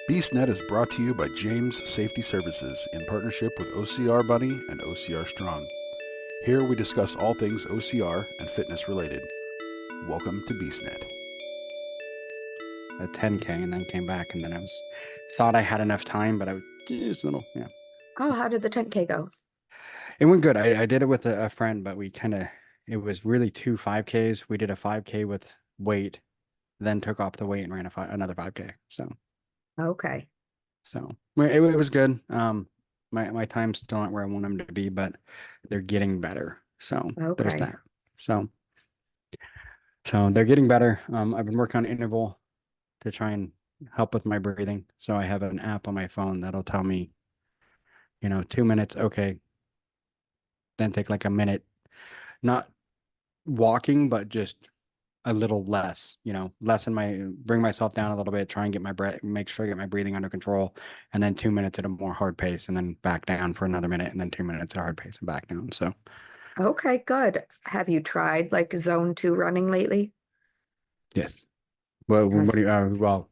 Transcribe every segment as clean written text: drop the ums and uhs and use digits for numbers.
BeastNet is brought to you by James Safety Services in partnership with OCR Buddy and OCR Strong. Here we discuss all things OCR and fitness related. Welcome to BeastNet. A 10K and then came back, and then I thought I had enough time, but I was just a little, yeah. Oh, how did the 10K go? It went good. I did it with a friend, but it was really two 5Ks. We did a 5K with weight, then took off the weight and ran another 5K. Okay. So it was good. My times still aren't where I want them to be, but they're getting better. So there's Okay. that. So they're getting better. I've been working on interval to try and help with my breathing. So I have an app on my phone that'll tell me, 2 minutes, okay. Then take like a minute, not walking, but just a little less, bring myself down a little bit, try and get my breath, make sure I get my breathing under control, and then 2 minutes at a more hard pace, and then back down for another minute, and then 2 minutes at a hard pace and back down. So, Okay, good. Have you tried like zone 2 running lately? yes. Well, Yes. what do you, well,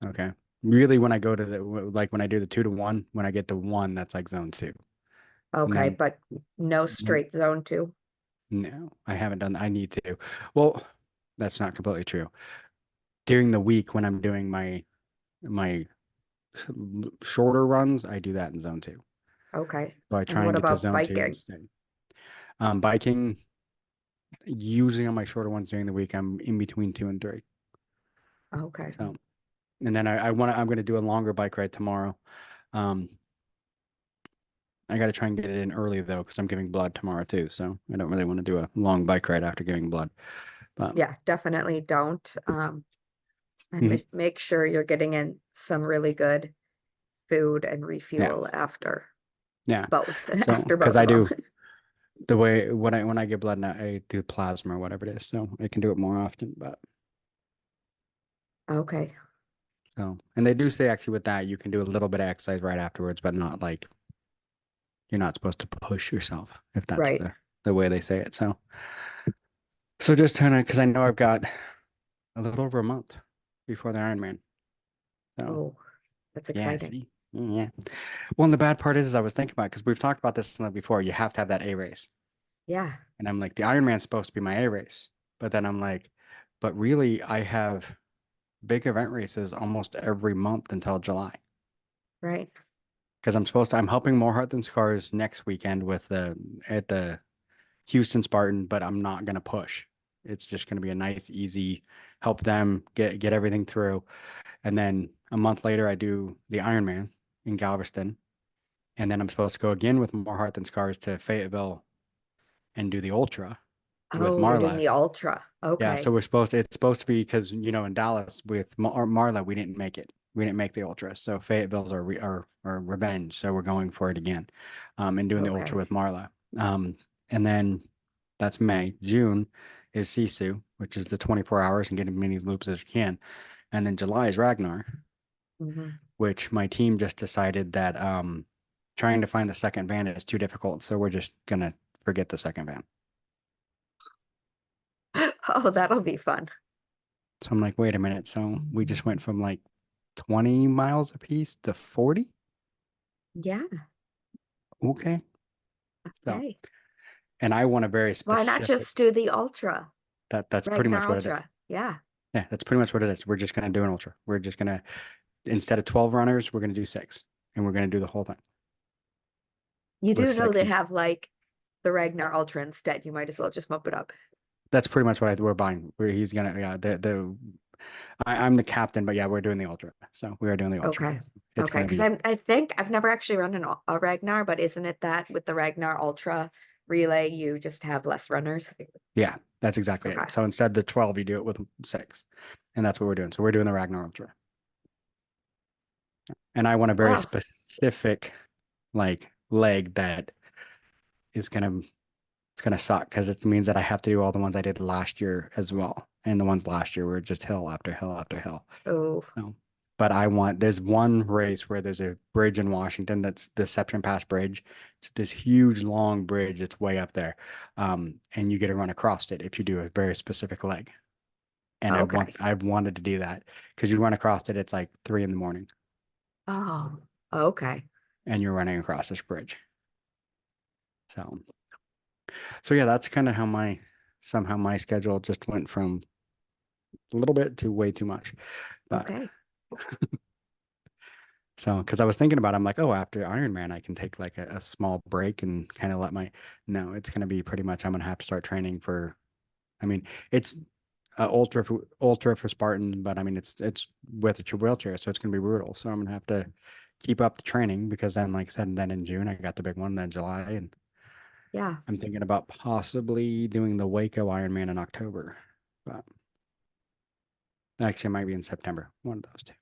okay. Really, when I go to when I do the 2 to 1, when I get to 1, that's like zone 2. Okay, then- but no straight zone 2. No, I haven't done. I need to. Well, that's not completely true. During the week when I'm doing my shorter runs, I do that in zone 2. Okay. So I And try what and get to about zone 2 biking? instead. Biking, usually on my shorter ones during the week, I'm in between 2 and 3. Okay. So, and then I'm going to do a longer bike ride tomorrow. I got to try and get it in early though, because I'm giving blood tomorrow too. So I don't really want to do a long bike ride after giving blood. But Yeah, definitely don't. And Mhm. make sure you're getting in some really good food and yeah, refuel after yeah. both, So after because both I of them. do the way when I get blood now, I do plasma or whatever it is, so I can do it more often. But Okay. and they do say actually with that you can do a little bit of exercise right afterwards, but not like you're not supposed to push yourself if that's Right. the way they say it. So just trying to, because I know I've got a little over a month before the Ironman. So Oh, that's yeah, exciting. see, yeah. Well, and the bad part is I was thinking about, because we've talked about this before. You have to have that A race, Yeah. and I'm like, the Ironman's supposed to be my A race, but then I'm like, but really I have big event races almost every month until July. Right. Because I'm helping More Heart Than Scars next weekend at the Houston Spartan, but I'm not gonna push. It's just gonna be a nice, easy help them get everything through. And then a month later I do the Ironman in Galveston. And then I'm supposed to go again with More Heart Than Scars to Fayetteville and do the ultra with Oh, you're doing Marla. the ultra. Yeah, so Okay. it's supposed to be, because in Dallas with Marla we didn't make it. We didn't make the ultra. So Fayetteville's our revenge. So we're going for it again, and doing the ultra Okay. with Marla. And then that's May. June is Sisu, which is the 24 hours and getting many loops as you can. And then July is Ragnar, Mhm. which my team just decided that trying to find the second van is too difficult. So we're just gonna forget the second van. Oh, that'll be fun. So I'm like, wait a minute. So we just went from like 20 miles a piece to 40. Yeah. Okay. So, Okay. and I want a very Why not specific, just do the ultra? that's pretty Ragnar much what it is. Ultra. Yeah. Yeah, that's pretty much what it is. We're just gonna do an ultra. We're just gonna, instead of 12 runners, we're gonna do 6, and we're gonna do the whole thing You with do know 6. they have like the Ragnar Ultra instead. You might as well just bump it up. That's pretty much what we're buying. He's gonna, yeah, I'm the captain, but yeah, we're doing the ultra. So we are doing the ultra. Okay. It's Okay. gonna Because be, I think I've never actually run a Ragnar, but isn't it that with the Ragnar Ultra relay, you just have less runners? yeah, that's exactly Okay. it. So instead of the 12, you do it with 6, and that's what we're doing. So we're doing the Ragnar ultra, and I want a very Well, specific like leg that is gonna it's gonna suck, because it means that I have to do all the ones I did last year as well, and the ones last year were just hill after hill after hill. oh, So, but there's one race where there's a bridge in Washington, that's the Deception Pass Bridge. It's this huge long bridge that's way up there, and you get to run across it if you do a very specific leg. And Okay. I've wanted to do that because you run across it, it's like 3 a.m. Oh, okay. and you're running across this bridge. So, so yeah, that's kind of how somehow my schedule just went from a little bit to way too much. But Okay. so, because I was thinking about, it, I'm like, oh, after Ironman, I can take like a small break and kind of no, it's going to be pretty much, I'm going to have to start training for, I mean, it's ultra for Spartans, but I mean, it's with a wheelchair, so it's going to be brutal. So I'm going to have to keep up the training because then, like I said, then in June, I got the big one, then July, and Yeah. I'm thinking about possibly doing the Waco Ironman in October, but actually, it might be in September, one of those two.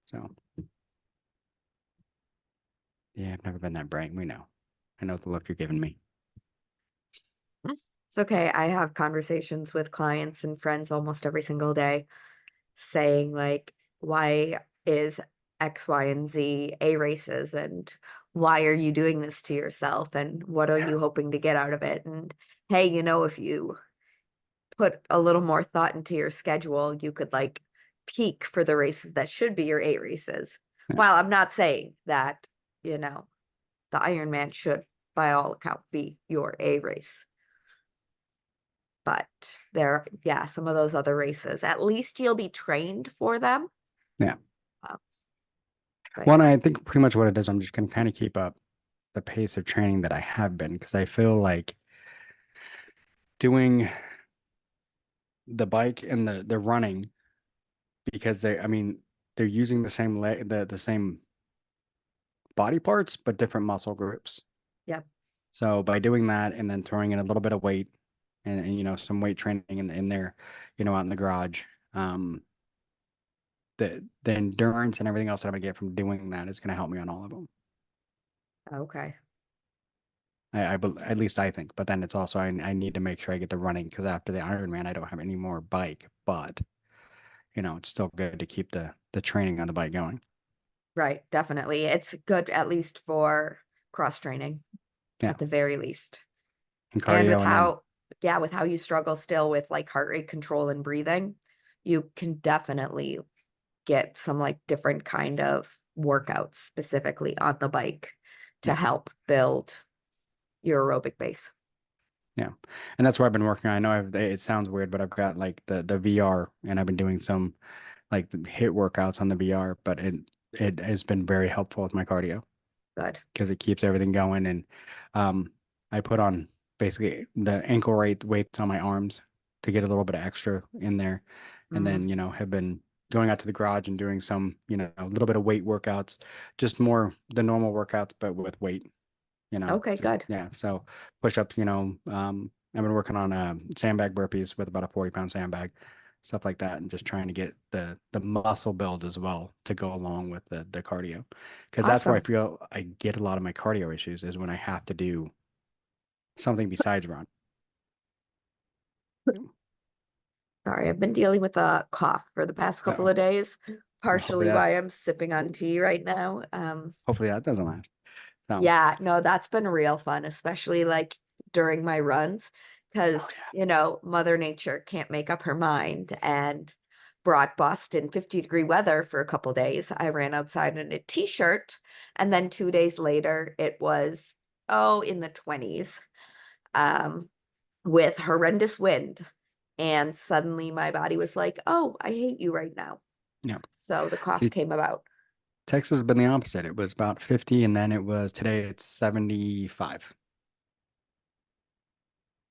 So, yeah, I've never been that bright. We know. I know the look you're giving me. It's okay. I have conversations with clients and friends almost every single day saying like, why is X, Y, and Z A races and why are you doing this to yourself and what are you hoping to get out of it? And hey, if you put a little more thought into your schedule, you could like peak for the races that should be your A races. Yeah. While I'm not saying that, the Ironman should, by all accounts, be your A race. But yeah, some of those other races, at least you'll be trained for them. Yeah. Um, but Well, and yeah, I think pretty much what it is, I'm just going to kind of keep up the pace of training that I have been because I feel like doing the bike and the running because I mean, they're using the same the same body parts but different muscle groups. yep. So by doing that and then throwing in a little bit of weight and some weight training in there, out in the garage, the endurance and everything else that I'm gonna get from doing that is gonna help me on all of them. Okay. At least I think. But then it's also I need to make sure I get the running because after the Ironman I don't have any more bike, but it's still good to keep the training on the bike going. Right. Definitely. It's good, at least for cross training, Yeah, at the very least. and And cardio, and then with how you struggle still with like heart rate control and breathing, you can definitely get some like different kind of workouts specifically on the bike to yeah, help build your aerobic base. yeah, and that's where I've been working on. I know it sounds weird, but I've got like the VR, and I've been doing some like the hit workouts on the VR, but it has been very helpful with my cardio Good. because it keeps everything going. And um, I put on basically the ankle weights on my arms to get a little bit of extra in there, and Mm. then have been going out to the garage and doing some a little bit of weight workouts, just more the normal workouts but with weight. Okay, Just good. yeah. So push-ups, I've been working on sandbag burpees with about a 40-pound sandbag, stuff like that, and just trying to get the muscle build as well to go along with the cardio, because that's where I Awesome. feel I get a lot of my cardio issues is when I have to do something besides run. Sorry, I've been dealing with a cough for the past couple Uh-oh. of days, Well, hopefully partially why I'm sipping on tea right now. that doesn't last. So, Yeah, no, that's been real fun, especially like during my runs, because, oh yeah, Mother Nature can't make up her mind and brought Boston 50-degree weather for a couple days. I ran outside in a t-shirt, and then 2 days later, it was, in the 20s, um, with horrendous wind. And suddenly my body was like, oh, I hate you right now. yeah. So the cough See, came about. Texas has been the opposite. It was about 50, and then today it's 75. So,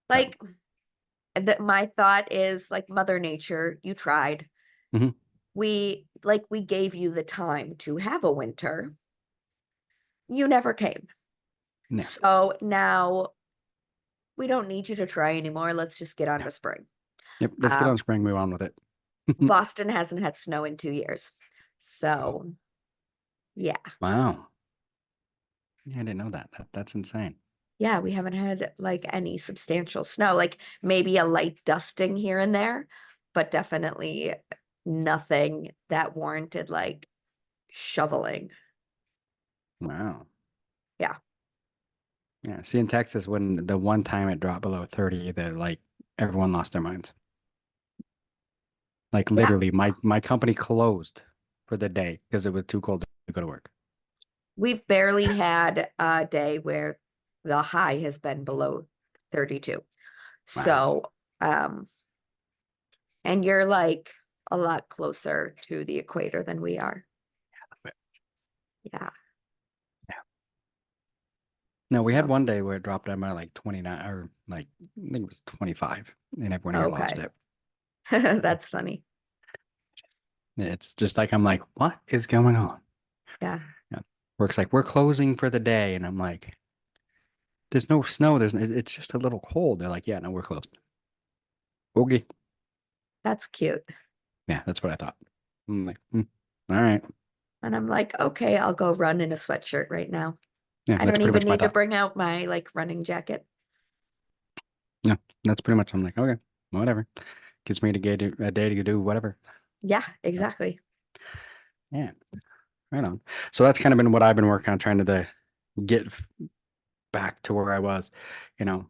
Like, that my thought is like Mother Nature, you tried. mhm. We gave you the time to have a winter. You never came. Yeah. So now we don't need you to try anymore. Let's just get on Yeah. to spring. Yep. Let's get on Um, spring, move on with it. Boston hasn't had snow in 2 years. Oh, So yeah. wow. Yeah, I didn't know that. That's insane. Yeah, we haven't had like any substantial snow, like maybe a light dusting here and there, but definitely nothing that warranted like shoveling. Wow. Yeah. Yeah. See, in Texas, when the one time it dropped below 30, that like everyone lost their minds. Like Yeah. literally, my company closed for the day because it was too cold to go to work. We've barely had a day where the high has been below 32. Wow. So, and you're like a lot closer to the equator than we are. Yeah. No, we had So, one day where it dropped down by like 29 or like I think it was 25 and everyone here lost okay. it. That's funny. It's just like I'm like, what is going on? Yeah. Yeah. Work's like, we're closing for the day. And I'm like, there's no snow. It's just a little cold. They're like, yeah, no, we're closed. Okay. That's cute. Yeah, that's what I thought. I'm like, all right. And I'm like, okay, I'll go run in a sweatshirt right now. Yeah, I that's don't pretty even much my need to thought. bring out my like running jacket. Yeah, that's pretty much. I'm like, okay, whatever. Gives me a day to do whatever. Yeah, So, exactly. yeah, right on. So that's kind of been what I've been working on, trying to get back to where I was, you know,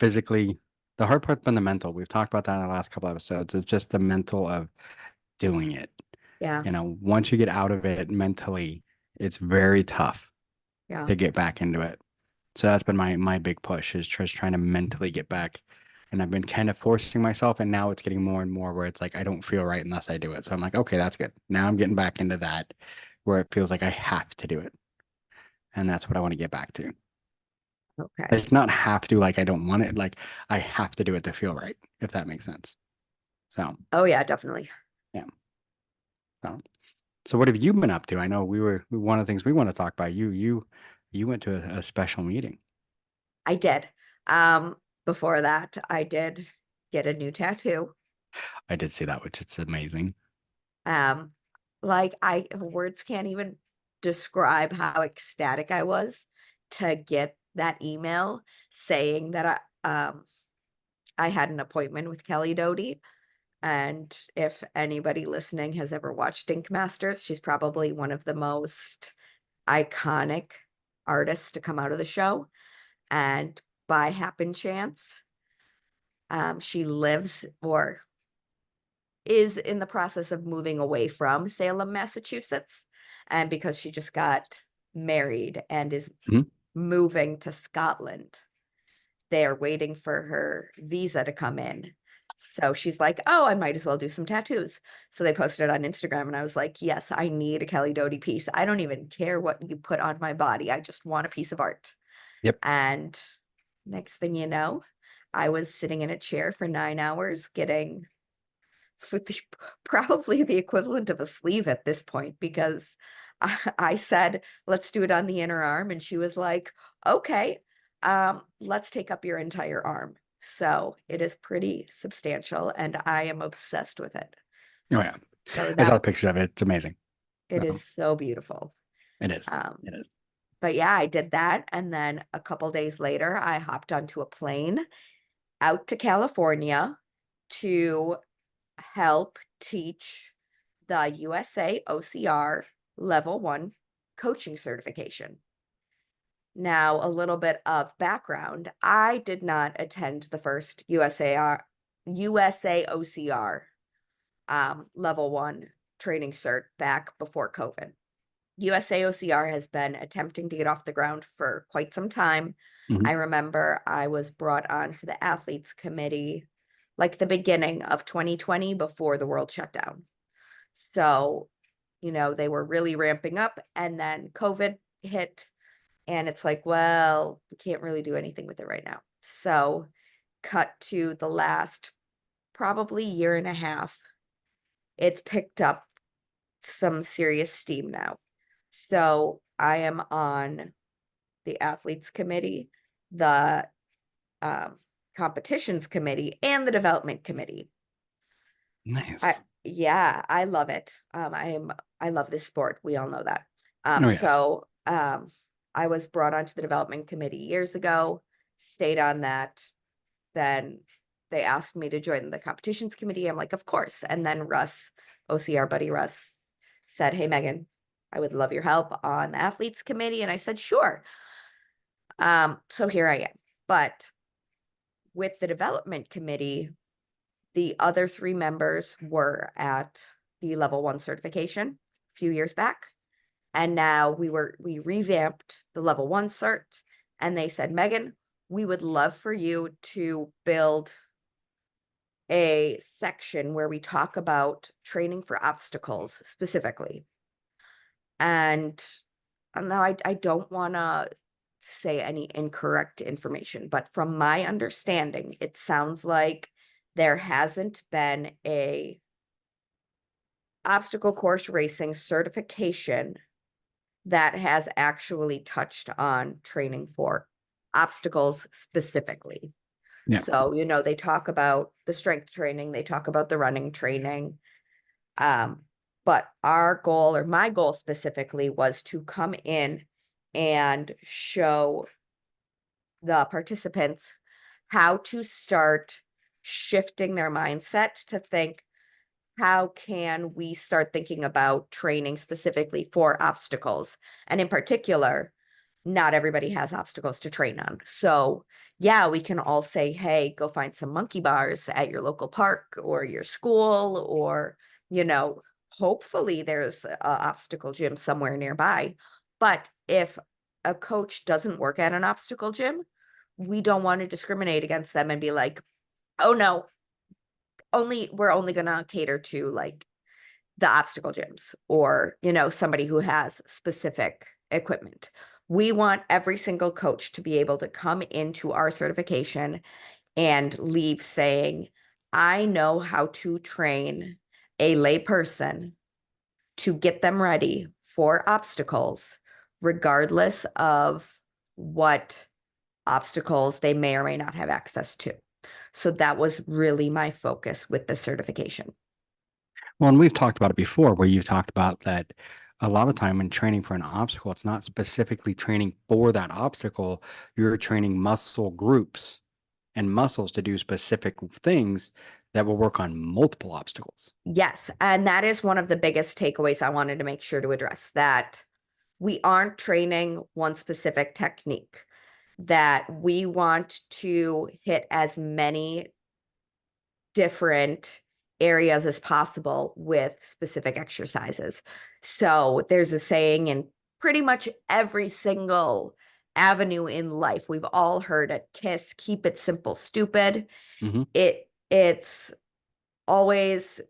physically. The hard part's been the mental. We've talked about that in the last couple episodes. It's just the mental of doing it. Yeah. You know, once you get out of it mentally, it's very tough Yeah. to get back into it. So that's been my big push, is just trying to mentally get back. And I've been kind of forcing myself, and now it's getting more and more where it's like I don't feel right unless I do it. So I'm like, okay, that's good. Now I'm getting back into that where it feels like I have to do it. And that's what I want to get back to. Okay. Like not have to, like I don't want it, like I have to do it to feel right, if that makes sense. So Oh yeah, definitely. yeah. So what have you been up to? I know one of the things we want to talk about. You went to a special meeting. I did. Before that, I did get a new tattoo. I did see that, which it's amazing. Um, words can't even describe how ecstatic I was to get that email saying that I had an appointment with Kelly Doty. And if anybody listening has ever watched Ink Masters, she's probably one of the most iconic artists to come out of the show. And by happen chance, she lives or is in the process of moving away from Salem, Massachusetts. And because she just got married and is moving to Scotland, they are waiting for her visa to come in. So she's like, oh, I might as well do some tattoos. So they posted it on Instagram, and I was like, yes, I need a Kelly Doty piece. I don't even care what you put on my body. I just want a piece of art. Yep. And next thing you know, I was sitting in a chair for 9 hours getting probably the equivalent of a sleeve at this point, because I said, let's do it on the inner arm. And she was like, okay, let's take up your entire arm. So it is pretty substantial, and I am obsessed with it. Oh yeah. So I saw the that picture of it. It's amazing. it is so beautiful. It is. Um, It is. but yeah, I did that. And then a couple days later, I hopped onto a plane out to California to help teach the USAOCR Level 1 coaching certification. Now, a little bit of background. I did not attend the first USAOCR Level 1 training cert back before COVID. USAOCR has been attempting to get off the ground for quite some time. Mhm. I remember I was brought on to the athletes committee like the beginning of 2020 before the world shut down. So, they were really ramping up, and then COVID hit, and it's like, well, we can't really do anything with it right now. So, cut to the last probably year and a half, it's picked up some serious steam now. So I am on the athletes committee, the competitions committee, and the development committee. Nice. I love it. I love this sport. We all know that. Oh, yes. So I was brought onto the development committee years ago, stayed on that. Then they asked me to join the competitions committee. I'm like, of course. And then Russ, OCR buddy Russ, said, hey, Megan, I would love your help on the athletes committee. And I said, sure. So here I am. But with the development committee, The other 3 members were at the level 1 certification a few years back. And now we revamped the level 1 cert, and they said, Megan, we would love for you to build a section where we talk about training for obstacles specifically. And now I don't want to say any incorrect information, but from my understanding, it sounds like there hasn't been a obstacle course racing certification that has actually touched on training for obstacles specifically. Yeah. So, they talk about the strength training, they talk about the running training. But our goal, or my goal specifically, was to come in and show the participants how to start shifting their mindset to think, how can we start thinking about training specifically for obstacles? And in particular, not everybody has obstacles to train on. So yeah, we can all say, hey, go find some monkey bars at your local park or your school, or, hopefully there's an obstacle gym somewhere nearby. But if a coach doesn't work at an obstacle gym, we don't want to discriminate against them and be like, oh no, we're only going to cater to like the obstacle gyms, or, somebody who has specific equipment. We want every single coach to be able to come into our certification and leave saying, I know how to train a layperson to get them ready for obstacles, regardless of what obstacles they may or may not have access to. So that was really my focus with the certification. Well, and we've talked about it before, where you've talked about that a lot of time in training for an obstacle, it's not specifically training for that obstacle. You're training muscle groups and muscles to do specific things that will work on multiple obstacles. Yes. And that is one of the biggest takeaways I wanted to make sure to address, that we aren't training one specific technique, that we want to hit as many different areas as possible with specific exercises. So there's a saying in pretty much every single avenue in life. We've all heard it: KISS, keep it simple, stupid. Mm-hmm. It's always,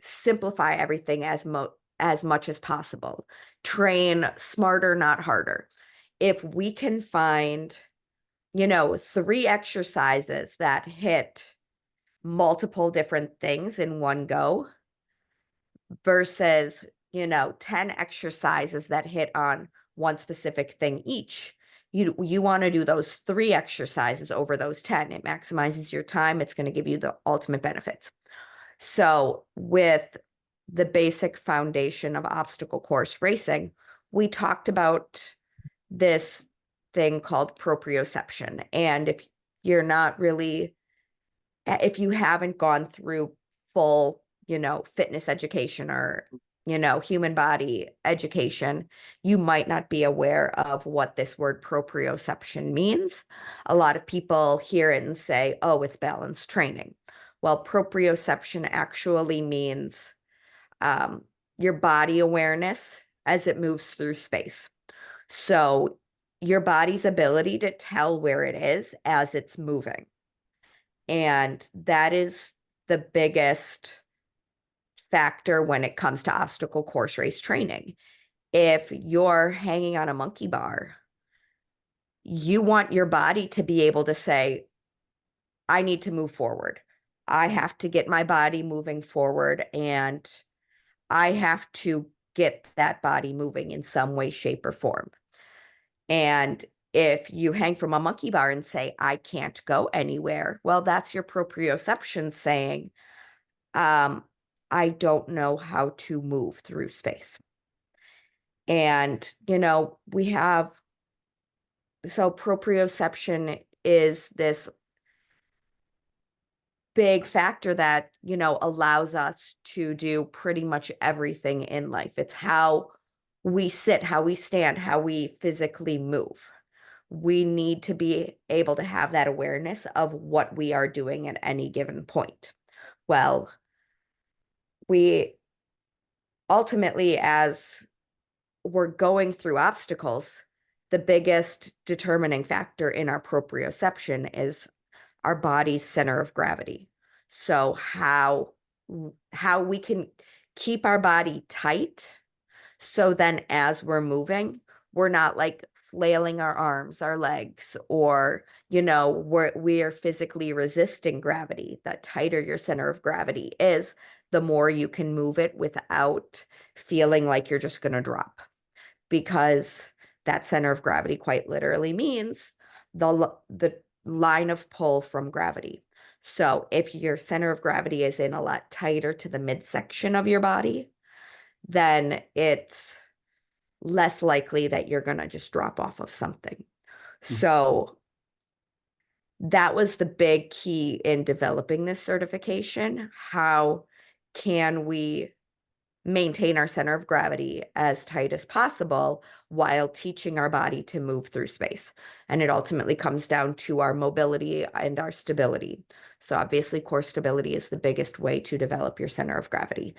simplify everything as much as possible. Train smarter, not harder. If we can find, 3 exercises that hit multiple different things in one go versus, 10 exercises that hit on one specific thing each, you want to do those 3 exercises over those 10. It maximizes your time. It's going to give you the ultimate benefits. So with the basic foundation of obstacle course racing, we talked about this thing called proprioception. And if you haven't gone through full, fitness education or, human body education, you might not be aware of what this word proprioception means. A lot of people hear it and say, oh, it's balance training. Well, proprioception actually means your body awareness as it moves through space. So your body's ability to tell where it is as it's moving. And that is the biggest factor when it comes to obstacle course race training. If you're hanging on a monkey bar, you want your body to be able to say, I need to move forward. I have to get my body moving forward, and I have to get that body moving in some way, shape, or form. And if you hang from a monkey bar and say, I can't go anywhere, well, that's your proprioception saying, I don't know how to move through space. And, so proprioception is this big factor that, allows us to do pretty much everything in life. It's how we sit, how we stand, how we physically move. we need to be able to have that awareness of what we are doing at any given point. Well, we ultimately, as we're going through obstacles, the biggest determining factor in our proprioception is our body's center of gravity. So how we can keep our body tight, so then as we're moving, we're not like flailing our arms, our legs, or, we are physically resisting gravity. The tighter your center of gravity is, the more you can move it without feeling like you're just going to drop. Because that center of gravity quite literally means the line of pull from gravity. So if your center of gravity is in a lot tighter to the midsection of your body, then it's less likely that you're going to just drop off of something. So that was the big key in developing this certification. How can we maintain our center of gravity as tight as possible while teaching our body to move through space? And it ultimately comes down to our mobility and our stability. So obviously core stability is the biggest way to develop your center of gravity.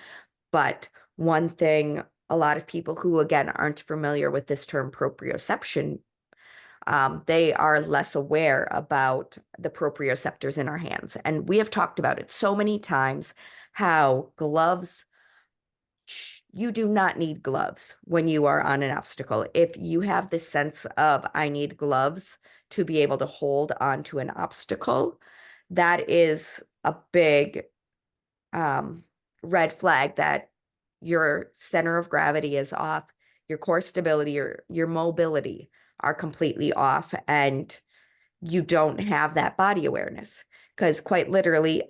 But one thing a lot of people who, again, aren't familiar with this term proprioception, they are less aware about the proprioceptors in our hands. And we have talked about it so many times, how gloves, you do not need gloves when you are on an obstacle. If you have this sense of, I need gloves to be able to hold onto an obstacle, that is a big red flag that your center of gravity is off, your core stability, your mobility are completely off, and you don't have that body awareness. Because quite literally,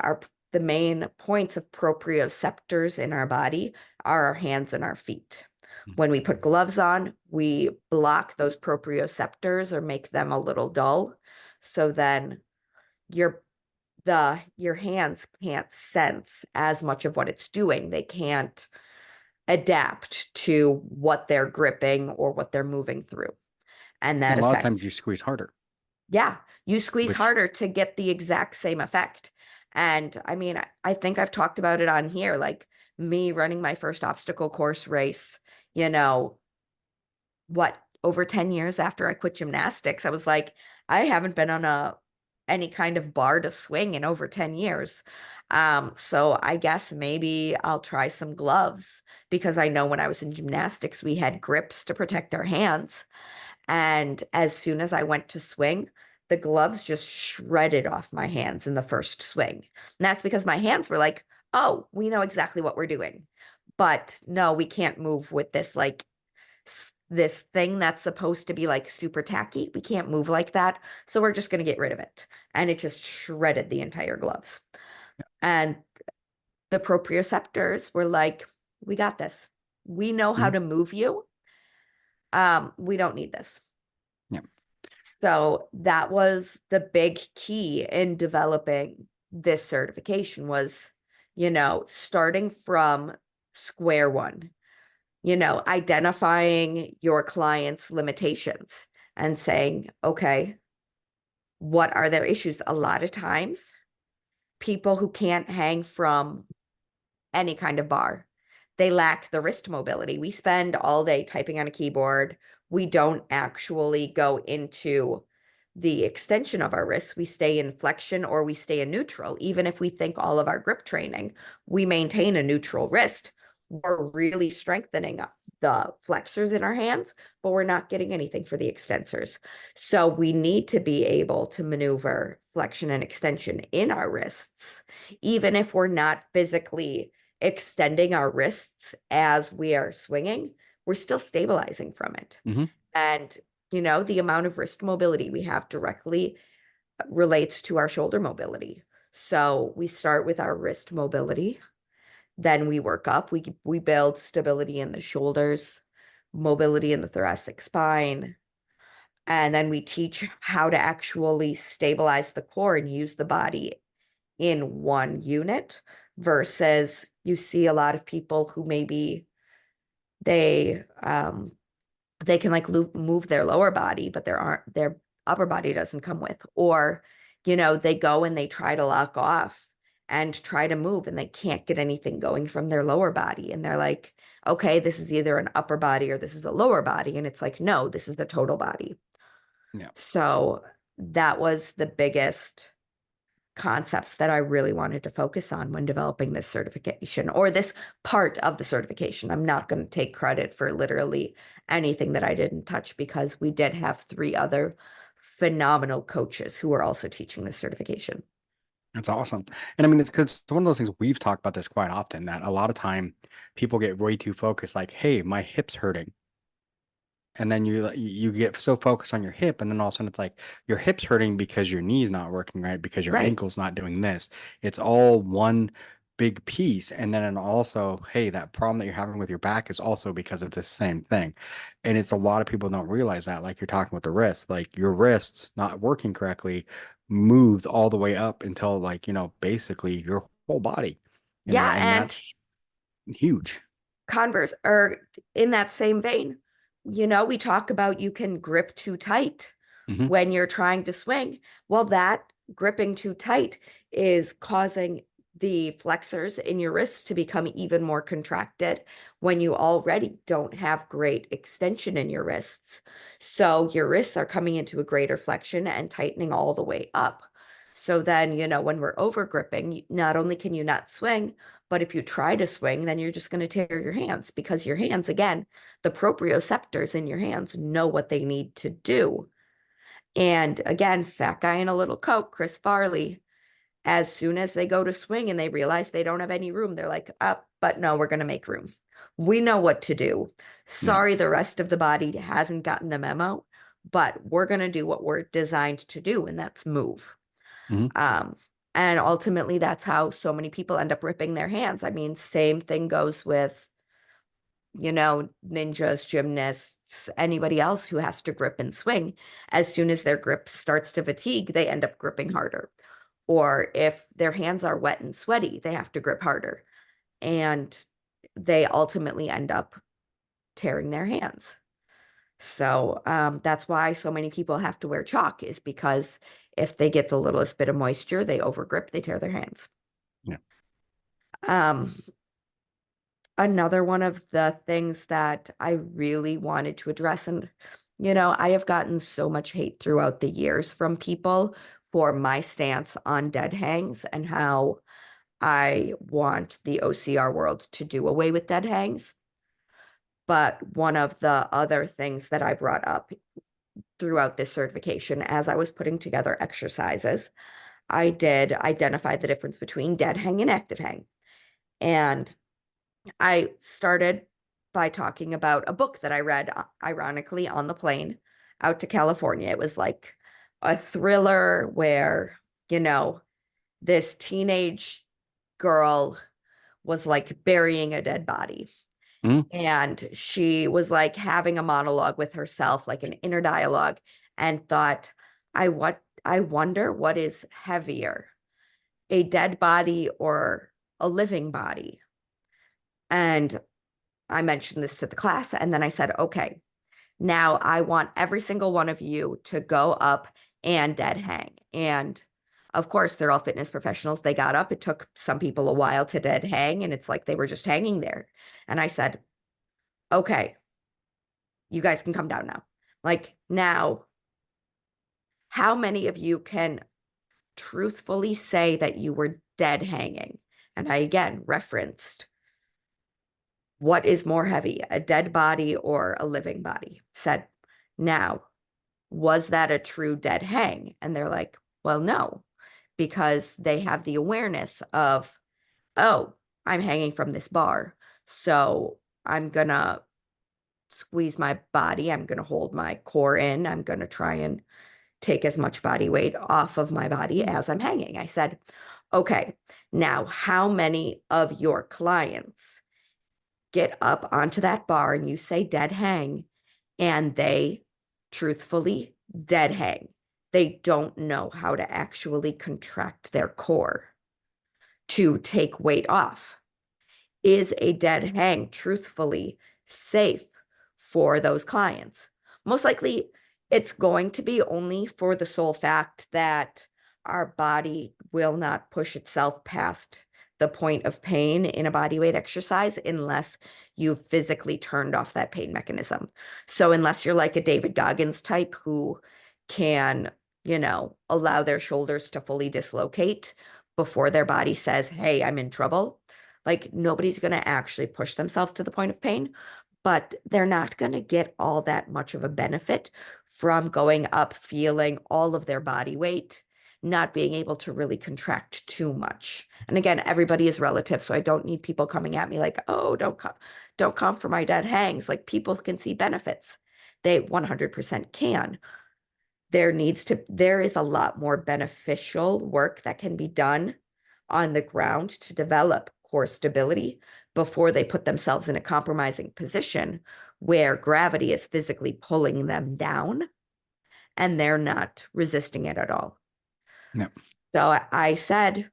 the main points of proprioceptors in our body are our hands and our feet. When we put gloves on, we block those proprioceptors or make them a little dull. So then your hands can't sense as much of what it's doing. They can't adapt to what they're gripping or what they're moving through. And that a lot of affects, times you squeeze harder. yeah, you squeeze Which- harder to get the exact same effect. And I mean, I think I've talked about it on here, like me running my first obstacle course race, over 10 years after I quit gymnastics, I was like, I haven't been on any kind of bar to swing in over 10 years. So I guess maybe I'll try some gloves, because I know when I was in gymnastics, we had grips to protect our hands. And as soon as I went to swing, the gloves just shredded off my hands in the first swing. And that's because my hands were like, oh, we know exactly what we're doing. But no, we can't move with this, like, this thing that's supposed to be like super tacky. We can't move like that. So we're just going to get rid of it. And it just shredded the entire gloves. And the proprioceptors were like, we got this. We know how to move you. We don't need this. Yeah. So that was the big key in developing this certification, was, starting from square one, identifying your client's limitations and saying, okay, what are their issues? A lot of times, people who can't hang from any kind of bar, they lack the wrist mobility. We spend all day typing on a keyboard. We don't actually go into the extension of our wrists. We stay in flexion or we stay in neutral. Even if we think all of our grip training, we maintain a neutral wrist. We're really strengthening the flexors in our hands, but we're not getting anything for the extensors. So we need to be able to maneuver flexion and extension in our wrists, even if we're not physically extending our wrists as we are swinging, we're still stabilizing from it. And, the amount of wrist mobility we have directly relates to our shoulder mobility. So we start with our wrist mobility, then we work up, we build stability in the shoulders, mobility in the thoracic spine, and then we teach how to actually stabilize the core and use the body in one unit, versus you see a lot of people who maybe they can like move their lower body, but their upper body doesn't come with. Or, you know, they go and they try to lock off and try to move and they can't get anything going from their lower body. And they're like, okay, this is either an upper body or this is a lower body. And it's like, no, this is the total body. Yeah. So that was the biggest concepts that I really wanted to focus on when developing this certification, or this part of the certification. I'm not going to take credit for literally anything that I didn't touch, because we did have 3 other phenomenal coaches who were also teaching this certification. That's awesome. And I mean, it's because it's one of those things, we've talked about this quite often, that a lot of time people get way too focused, like, hey, my hip's hurting. And then you get so focused on your hip, and then all of a sudden it's like your hip's hurting because your knee's not working right, because your Right. ankle's not doing this. It's all one big piece. And then also, hey, that problem that you're having with your back is also because of the same thing. And it's a lot of people don't realize that, like you're talking with the wrist, like your wrist not working correctly moves all the way up until, like, basically your whole body, Yeah, and and that's huge. Converse, or in that same vein, you know, we talk about you can grip too tight Mhm. when you're trying to swing. Well, that gripping too tight is causing the flexors in your wrists to become even more contracted when you already don't have great extension in your wrists. So your wrists are coming into a greater flexion and tightening all the way up. So then, you know, when we're over gripping, not only can you not swing, but if you try to swing, then you're just going to tear your hands, because your hands, again, the proprioceptors in your hands know what they need to do. And again, fat guy in a little coat, Chris Farley, as soon as they go to swing and they realize they don't have any room, they're like, up, but no, we're going to make room. We know what to do. Yeah. Sorry, the rest of the body hasn't gotten the memo, but we're going to do what we're designed to do, and that's move. Mhm. And ultimately, that's how so many people end up ripping their hands. I mean, same thing goes with, you know, ninjas, gymnasts, anybody else who has to grip and swing. As soon as their grip starts to fatigue, they end up gripping harder. Or if their hands are wet and sweaty, they have to grip harder. And they ultimately end up tearing their hands. So that's why so many people have to wear chalk, is because if they get the littlest bit of moisture, they overgrip, they tear their hands. Yeah. Another one of the things that I really wanted to address, and, you know, I have gotten so much hate throughout the years from people for my stance on dead hangs and how I want the OCR world to do away with dead hangs. But one of the other things that I brought up throughout this certification, as I was putting together exercises, I did identify the difference between dead hang and active hang. And I started by talking about a book that I read, ironically, on the plane out to California. It was like a thriller where, you know, this teenage girl was like burying a dead body. Mhm. And she was like having a monologue with herself, like an inner dialogue, and thought, I wonder what is heavier, a dead body or a living body. And I mentioned this to the class, and then I said, okay, now I want every single one of you to go up and dead hang. And of course, they're all fitness professionals. They got up. It took some people a while to dead hang, and it's like they were just hanging there. And I said, okay, you guys can come down now. Like, now, how many of you can truthfully say that you were dead hanging? And I again referenced, what is more heavy, a dead body or a living body? Said, now, was that a true dead hang? And they're like, well, no, because they have the awareness of, oh, I'm hanging from this bar. So I'm going to squeeze my body. I'm going to hold my core in. I'm going to try and take as much body weight off of my body as I'm hanging. I said, okay, now how many of your clients get up onto that bar and you say dead hang, and they truthfully dead hang? They don't know how to actually contract their core to take weight off. Is a dead hang truthfully safe for those clients? Most likely, It's going to be only for the sole fact that our body will not push itself past the point of pain in a body weight exercise unless you've physically turned off that pain mechanism. So unless you're like a David Goggins type who can, allow their shoulders to fully dislocate before their body says, hey, I'm in trouble, like nobody's going to actually push themselves to the point of pain, but they're not going to get all that much of a benefit from going up, feeling all of their body weight, not being able to really contract too much. And again, everybody is relative, so I don't need people coming at me like, "Oh, don't come for my dead hangs." Like people can see benefits. They 100% can. There is a lot more beneficial work that can be done on the ground to develop core stability before they put themselves in a compromising position where gravity is physically pulling them down and they're not resisting it at all. No. So I said,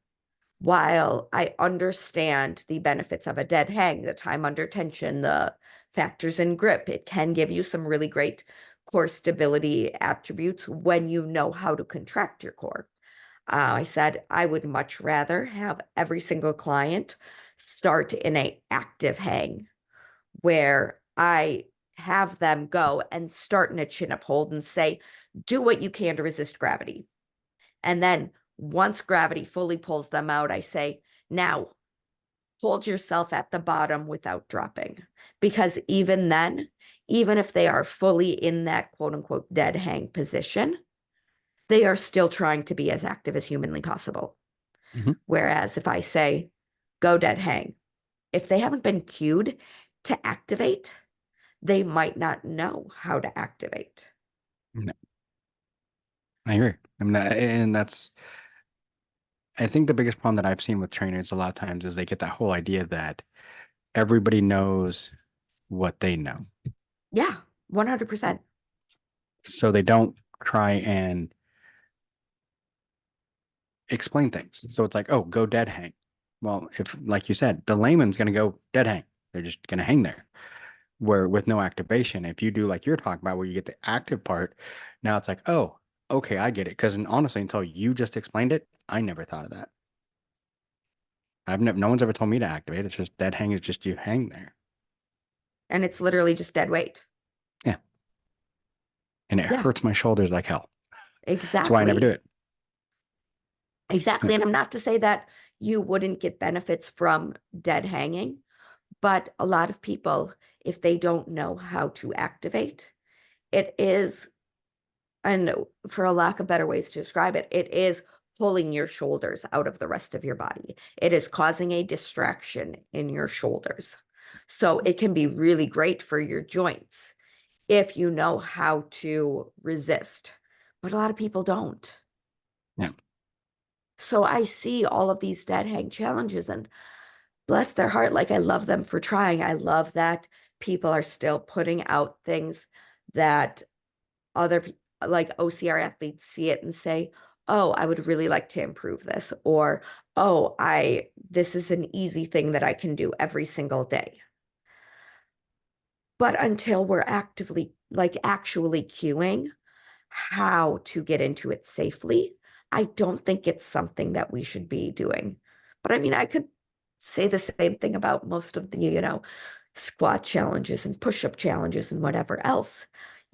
while I understand the benefits of a dead hang, the time under tension, the factors in grip, it can give you some really great core stability attributes when you know how to contract your core. I said I would much rather have every single client start in a active hang where I have them go and start in a chin-up hold and say, do what you can to resist gravity. And then once gravity fully pulls them out, I say, now hold yourself at the bottom without dropping. Because even then, even if they are fully in that quote unquote dead hang position, they are still trying to be as active as humanly possible. Mhm. Whereas if I say, go dead hang, if they haven't been cued to activate, they might not know how to activate. No, I agree. I mean, I think the biggest problem that I've seen with trainers a lot of times is they get that whole idea that everybody knows what they know. Yeah, 100%. So they don't try and explain things. So it's like, oh, go dead hang. Well, if, like you said, the layman's going to go dead hang, they're just going to hang there. Where with no activation, if you do like you're talking about, where you get the active part, now it's like, oh, okay, I get it. Because honestly, until you just explained it, I never thought of that. No one's ever told me to activate. It's just dead hang is just you hang there. And it's literally just dead weight. Yeah. And it Yeah, hurts my shoulders like hell. That's why I never do exactly. it. Exactly. And I'm not to say that you wouldn't get benefits from dead hanging, but a lot of people, if they don't know how to activate, it is, and for a lack of better ways to describe it, it is pulling your shoulders out of the rest of your body. It is causing a distraction in your shoulders. So it can be really great for your joints if you know how to resist, but a lot of people don't. Yeah. So I see all of these dead hang challenges and bless their heart, like I love them for trying. I love that people are still putting out things that like OCR athletes see it and say, "Oh, I would really like to improve this," or "Oh, I this is an easy thing that I can do every single day." But until we're actively like actually cueing how to get into it safely, I don't think it's something that we should be doing. But I mean, I could say the same thing about most of the, squat challenges and push-up challenges and whatever else.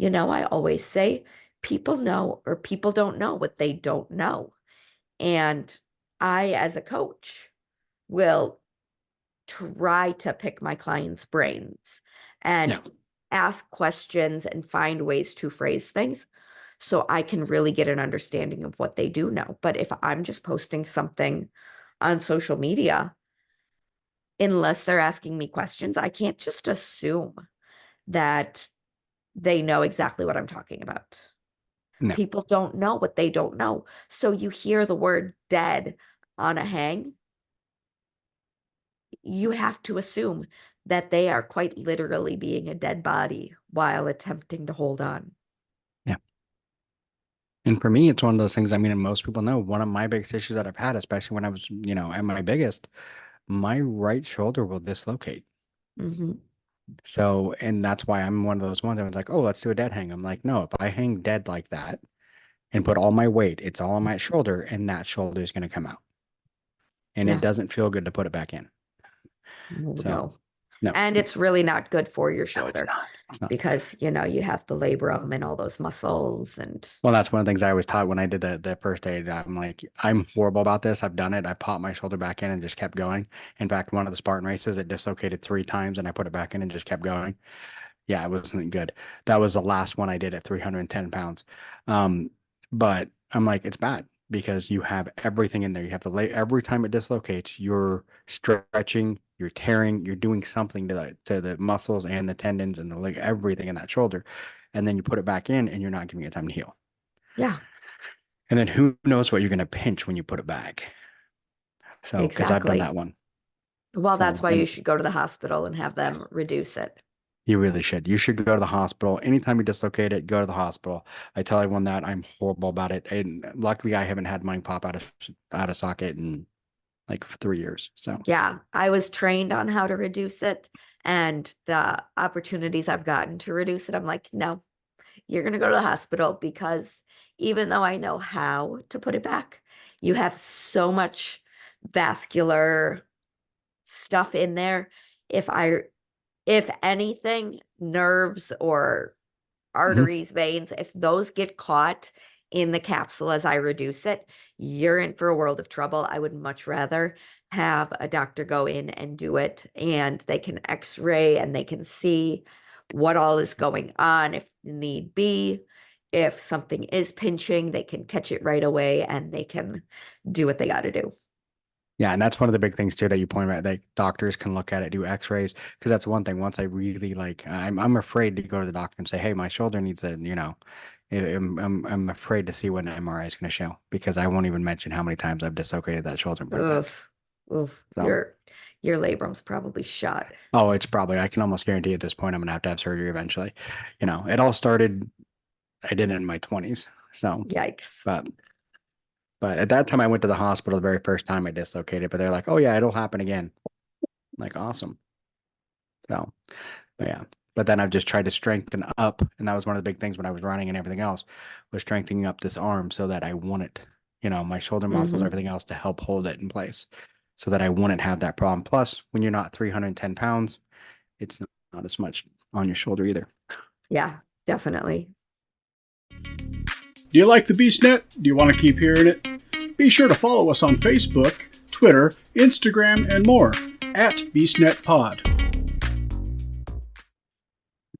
I always say people know or people don't know what they don't know. And I, as a coach, will try to pick my clients' brains and Yeah. ask questions and find ways to phrase things so I can really get an understanding of what they do know. But if I'm just posting something on social media, unless they're asking me questions, I can't just assume that they know exactly what I'm talking about. No. People don't know what they don't know. So you hear the word dead on a hang, you have to assume that they are quite literally being a dead body while attempting to hold on. Yeah. And for me, it's one of those things. I mean, and most people know one of my biggest issues that I've had, especially when I was, at my biggest, my right shoulder will dislocate. Mhm. So, and that's why I'm one of those ones that was like, oh, let's do a dead hang. I'm like, no, if I hang dead like that and put all my weight, it's all on my shoulder, and that shoulder is going to come out. And it Yeah. doesn't feel good to put it back in. So, No. no, And it's really not good for your no, it's shoulder not. It's not. because, you have the labrum and all those muscles and Well, that's one of the things I was taught when I did the first aid. I'm like, I'm horrible about this. I've done it. I popped my shoulder back in and just kept going. In fact, one of the Spartan races, it dislocated 3 times and I put it back in and just kept going. Yeah, it wasn't good. That was the last one I did at 310 pounds. But I'm like, it's bad because you have everything in there. You have to lay every time it dislocates, you're stretching, you're tearing, you're doing something to the muscles and the tendons and the leg, everything in that shoulder. And then you put it back in and you're not giving it time to heal. yeah, And then who knows what you're going to pinch when you put it back. So, because I've done exactly. that one. Well, that's So, why you and should go to the hospital and have them yes, reduce it. you really should. You should go to the hospital. Anytime you dislocate it, go to the hospital. I tell everyone that I'm horrible about it. And luckily I haven't had mine pop out of socket in like 3 years. So, Yeah, I was trained on how to reduce it, and the opportunities I've gotten to reduce it, I'm like, no, you're going to go to the hospital because even though I know how to put it back, you have so much vascular stuff in there. If I, if anything, nerves or mhm. arteries, veins, if those get caught in the capsule as I reduce it, you're in for a world of trouble. I would much rather have a doctor go in and do it, and they can x-ray and they can see what all is going on if need be. If something is pinching, they can catch it right away and they can do what they got to do. Yeah, and that's one of the big things too that you point out. That doctors can look at it, do X-rays, because that's one thing. Once I really like, I'm afraid to go to the doctor and say, hey, my shoulder needs a, I'm afraid to see what an MRI is going to show because I won't even mention how many times I've dislocated that shoulder and put it back. Oof, oof. So, Your labrum's probably shot. oh, it's probably, I can almost guarantee at this point I'm gonna have to have surgery eventually. It all started, I did it in my 20s. So, Yikes. but at that time I went to the hospital the very first time I dislocated, but they're like, oh yeah, it'll happen again. I'm like, awesome. So, but yeah. But then I've just tried to strengthen up, and that was one of the big things when I was running and everything else, was strengthening up this arm so that I wouldn't, my shoulder muscles, Hmm. everything else to help hold it in place so that I wouldn't have that problem. Plus, when you're not 310 pounds, it's not as much on your shoulder either. Yeah, definitely. Do you like the BeastNet? Do you want to keep hearing it? Be sure to follow us on Facebook, Twitter, Instagram, and more at BeastNetPod.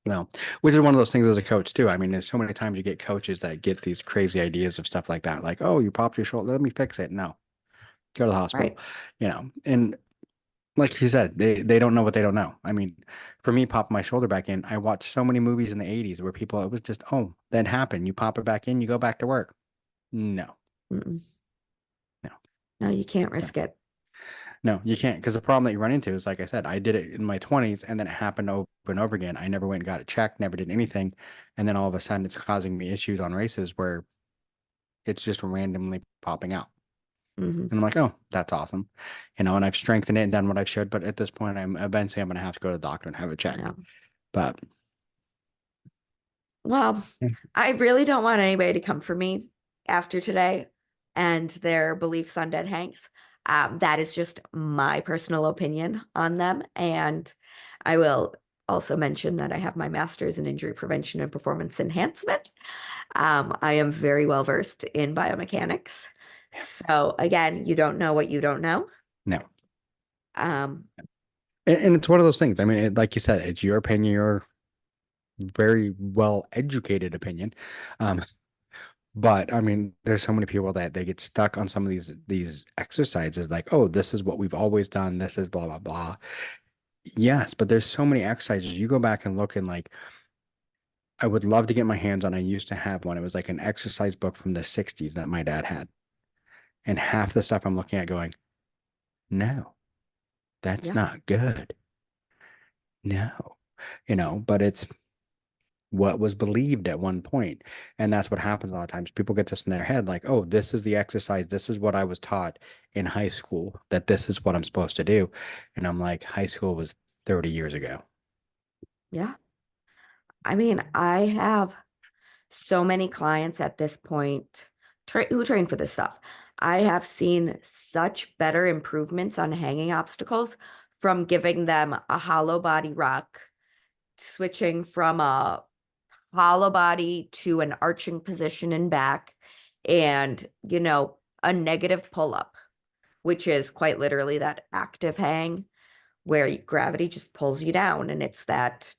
No, which is one of those things as a coach too. I mean, there's so many times you get coaches that get these crazy ideas of stuff like that. Like, oh, you popped your shoulder, let me fix it. No, go to the hospital, Right. and like you said, they don't know what they don't know. I mean, for me, popping my shoulder back in, I watched so many movies in the 80s where it was just, oh, that happened. You pop it back in, you go back to work. No, Mm-mm. no, No, you can't no, risk it. no, you can't. Because the problem that you run into is, like I said, I did it in my 20s and then it happened over and over again. I never went and got it checked, never did anything. And then all of a sudden it's causing me issues on races where it's just randomly popping out. Hmm. And I'm like, oh, that's awesome. And I've strengthened it and done what I should. But at this point, I'm going to have to go to the doctor and have it checked. No. But Well, yeah. I really don't want anybody to come for me after today and their beliefs on dead hanks. That is just my personal opinion on them. And I will also mention that I have my master's in injury prevention and performance enhancement. I am very well versed in biomechanics. So again, you don't know what you don't know. No. Um, And it's one of those things. I mean, like you said, it's your opinion, your very well educated opinion. Um, but I mean, there's so many people that they get stuck on some of these exercises, like, oh, this is what we've always done. This is blah blah blah. Yes, but there's so many exercises. You go back and look and like, I would love to get my hands on. I used to have one. It was like an exercise book from the 60s that my dad had. And half the stuff I'm looking at going, no, that's yeah, not good. No, but it's what was believed at one point. And that's what happens a lot of times. People get this in their head like, oh, this is the exercise. This is what I was taught in high school, that this is what I'm supposed to do. And I'm like, high school was 30 years ago. Yeah. I mean, I have so many clients at this point who train for this stuff. I have seen such better improvements on hanging obstacles from giving them a hollow body rock, switching from a hollow body to an arching position in back, and, a negative pull up, which is quite literally that active hang where gravity just pulls you down and it's that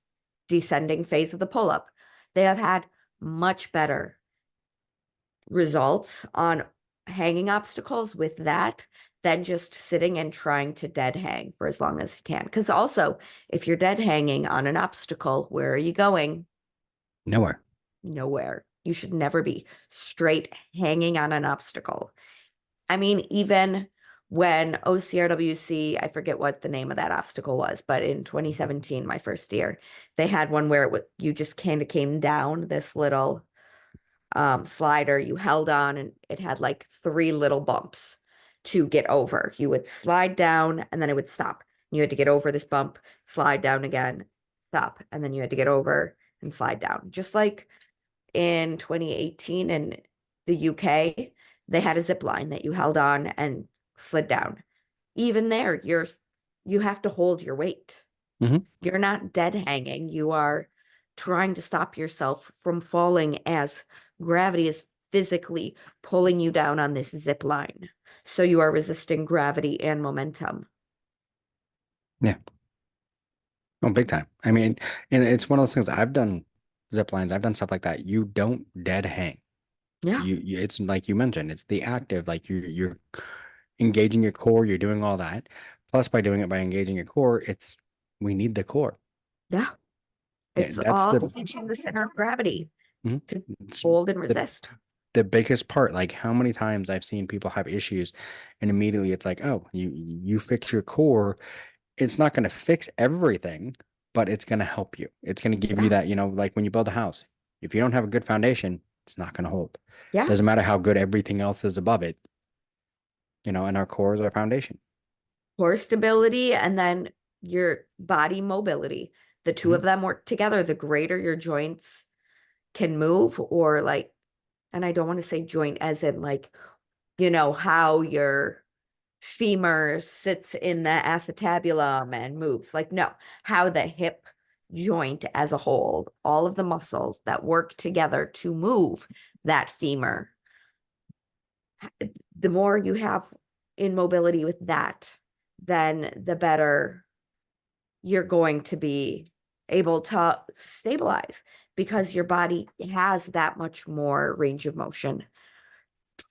descending phase of the pull up. They have had much better results on hanging obstacles with that than just sitting and trying to dead hang for as long as you can. Because also, if you're dead hanging on an obstacle, where are you going? Nowhere. Nowhere. You should never be straight hanging on an obstacle. I mean, even when OCRWC, I forget what the name of that obstacle was, but in 2017, my first year, they had one where you just kind of came down this little slider you held on, and it had like 3 little bumps to get over. You would slide down and then it would stop. You had to get over this bump, slide down again, stop, and then you had to get over and slide down. Just like in 2018 in the UK, they had a zip line that you held on and slid down. Even there, you have to hold your weight. Mhm. You're not dead hanging. You are trying to stop yourself from falling as gravity is physically pulling you down on this zip line. So you are resisting gravity and momentum. Yeah. Oh, big time. I mean, and it's one of those things. I've done zip lines. I've done stuff like that. You don't dead hang. Yeah. It's like you mentioned, it's the active, like you're engaging your core, you're doing all that. Plus, by doing it by engaging your core, we need the core. Yeah. Yeah, It's that's all teaching the center of gravity mhm. to It's hold and the resist. the biggest part. Like how many times I've seen people have issues, and immediately it's like, oh, you fix your core. It's not going to fix everything, but it's going to help you. It's going to give you Yeah. that, like when you build a house, if you don't have a good foundation, it's not going to hold. Yeah. Doesn't matter how good everything else is above it, and our core is our foundation. Core stability and then your body mobility. The two of them work together. The greater your joints can move, or like, and I don't want to say joint as in like, how your femur sits in the acetabulum and moves. Like, no, how the hip joint as a whole, all of the muscles that work together to move that femur. The more you have in mobility with that, then the better you're going to be able to stabilize, because your body has that much more range of motion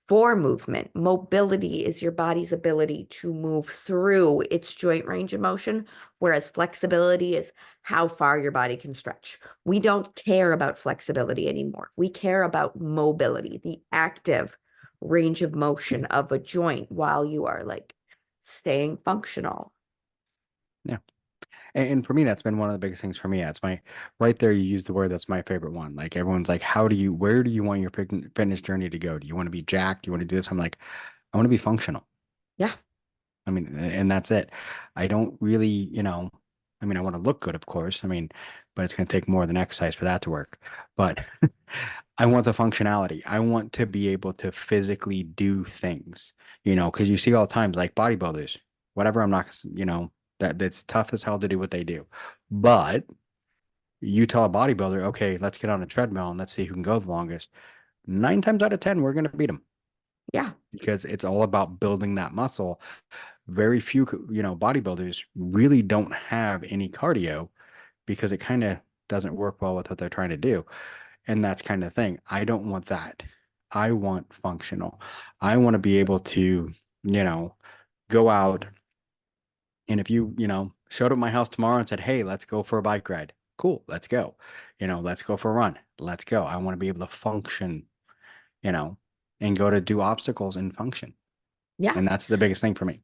for movement. Mobility is your body's ability to move through its joint range of motion, whereas flexibility is how far your body can stretch. We don't care about flexibility anymore. We care about mobility, the active range of motion of a joint while you are like staying functional. Yeah. And for me, that's been one of the biggest things for me. It's right there. You use the word, that's my favorite one. Like everyone's like, where do you want your fitness journey to go? Do you want to be jacked? Do you want to do this? I'm like, I want to be functional. Yeah. I mean, and that's it. I don't really, I mean, I want to look good, of course. I mean, but it's going to take more than exercise for that to work. But I want the functionality. I want to be able to physically do things, because you see all the times like bodybuilders, whatever. I'm not, that's tough as hell to do what they do. But you tell a bodybuilder, okay, let's get on a treadmill and let's see who can go the longest. 9 times out of 10, we're going to beat them Yeah. because it's all about building that muscle. Very few, bodybuilders really don't have any cardio because it kind of doesn't work well with what they're trying to do. And that's kind of the thing. I don't want that. I want functional. I want to be able to, go out. And if you, showed up at my house tomorrow and said, hey, let's go for a bike ride. Cool, let's go. Let's go for a run. Let's go. I want to be able to function, you know, and go to do obstacles and function. Yeah. And that's the biggest thing for me.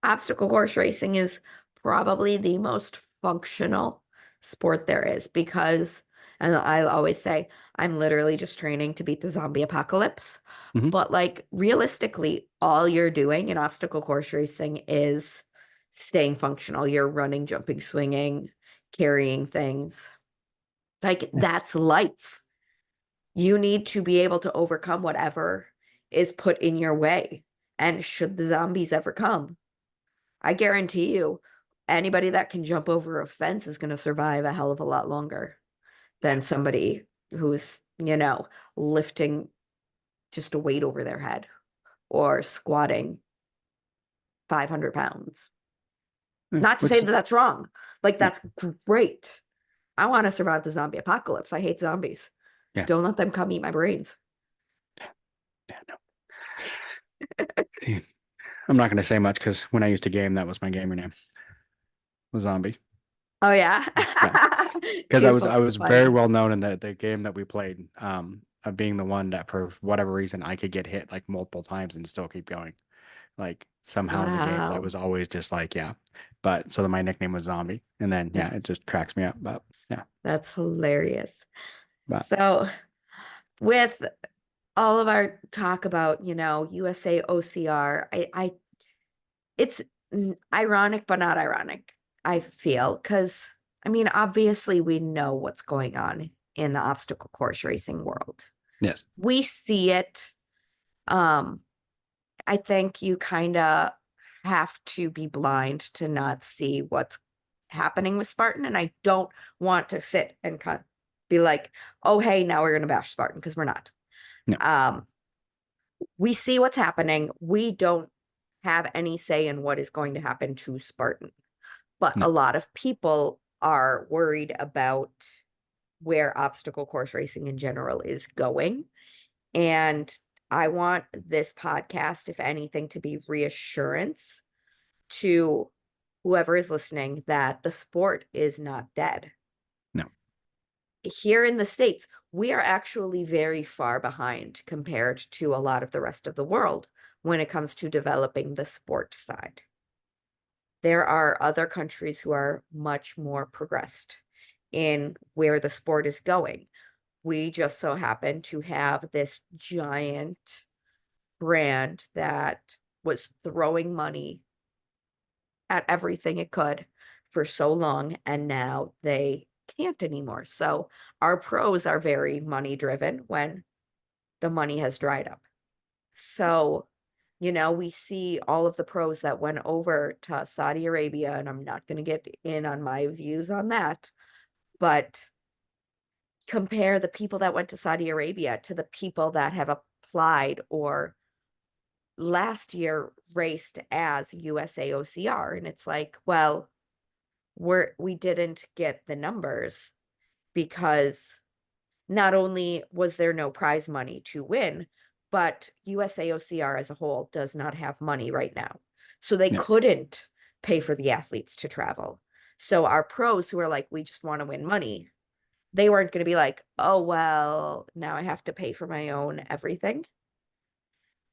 Obstacle course racing is probably the most functional sport there is, because, and I always say, I'm literally just training to beat the zombie apocalypse. Mhm. But like realistically, all you're doing in obstacle course racing is staying functional. You're running, jumping, swinging, carrying things. Like, that's life. You need to be able to overcome whatever is put in your way. And should the zombies ever come, I guarantee you, anybody that can jump over a fence is going to survive a hell of a lot longer than somebody who's, lifting just a weight over their head or squatting 500 pounds. Not to say that that's wrong. Like, that's great. I want to survive the zombie apocalypse. I hate zombies. Yeah. Don't let them come eat my brains. Yeah, no. See, I'm not going to say much because when I used to game, that was my gamer name. Was Zombie. Oh yeah. Because I was very well known in the game that we played, of being the one that for whatever reason I could get hit like multiple times and still keep going. Like somehow in the games I Wow. was always just like, yeah. But so then my nickname was Zombie. And then it just cracks me up. But yeah. That's hilarious. But So with all of our talk about, USAOCR, it's ironic, but not ironic, I feel, because obviously we know what's going on in the obstacle course racing world. yes. We see it. I think you kind of have to be blind to not see what's happening with Spartan. And I don't want to sit and be like, oh, hey, now we're going to bash Spartan, because we're not. No. We see what's happening. We don't have any say in what is going to happen to Spartan. But No. a lot of people are worried about where obstacle course racing in general is going. And I want this podcast, if anything, to be reassurance to whoever is listening that the sport is not dead. No. Here in the States, we are actually very far behind compared to a lot of the rest of the world when it comes to developing the sport side. There are other countries who are much more progressed in where the sport is going. We just so happen to have this giant brand that was throwing money at everything it could for so long, and now they can't anymore. So our pros are very money driven when the money has dried up. So, we see all of the pros that went over to Saudi Arabia, and I'm not going to get in on my views on that, but compare the people that went to Saudi Arabia to the people that have applied or last year raced as USAOCR. And it's like, well, we didn't get the numbers because not only was there no prize money to win, but USAOCR as a whole does not have money right now. So they couldn't pay for the athletes to travel. So our pros who are like, we just want to win money, they weren't going to be like, oh, well, now I have to pay for my own everything.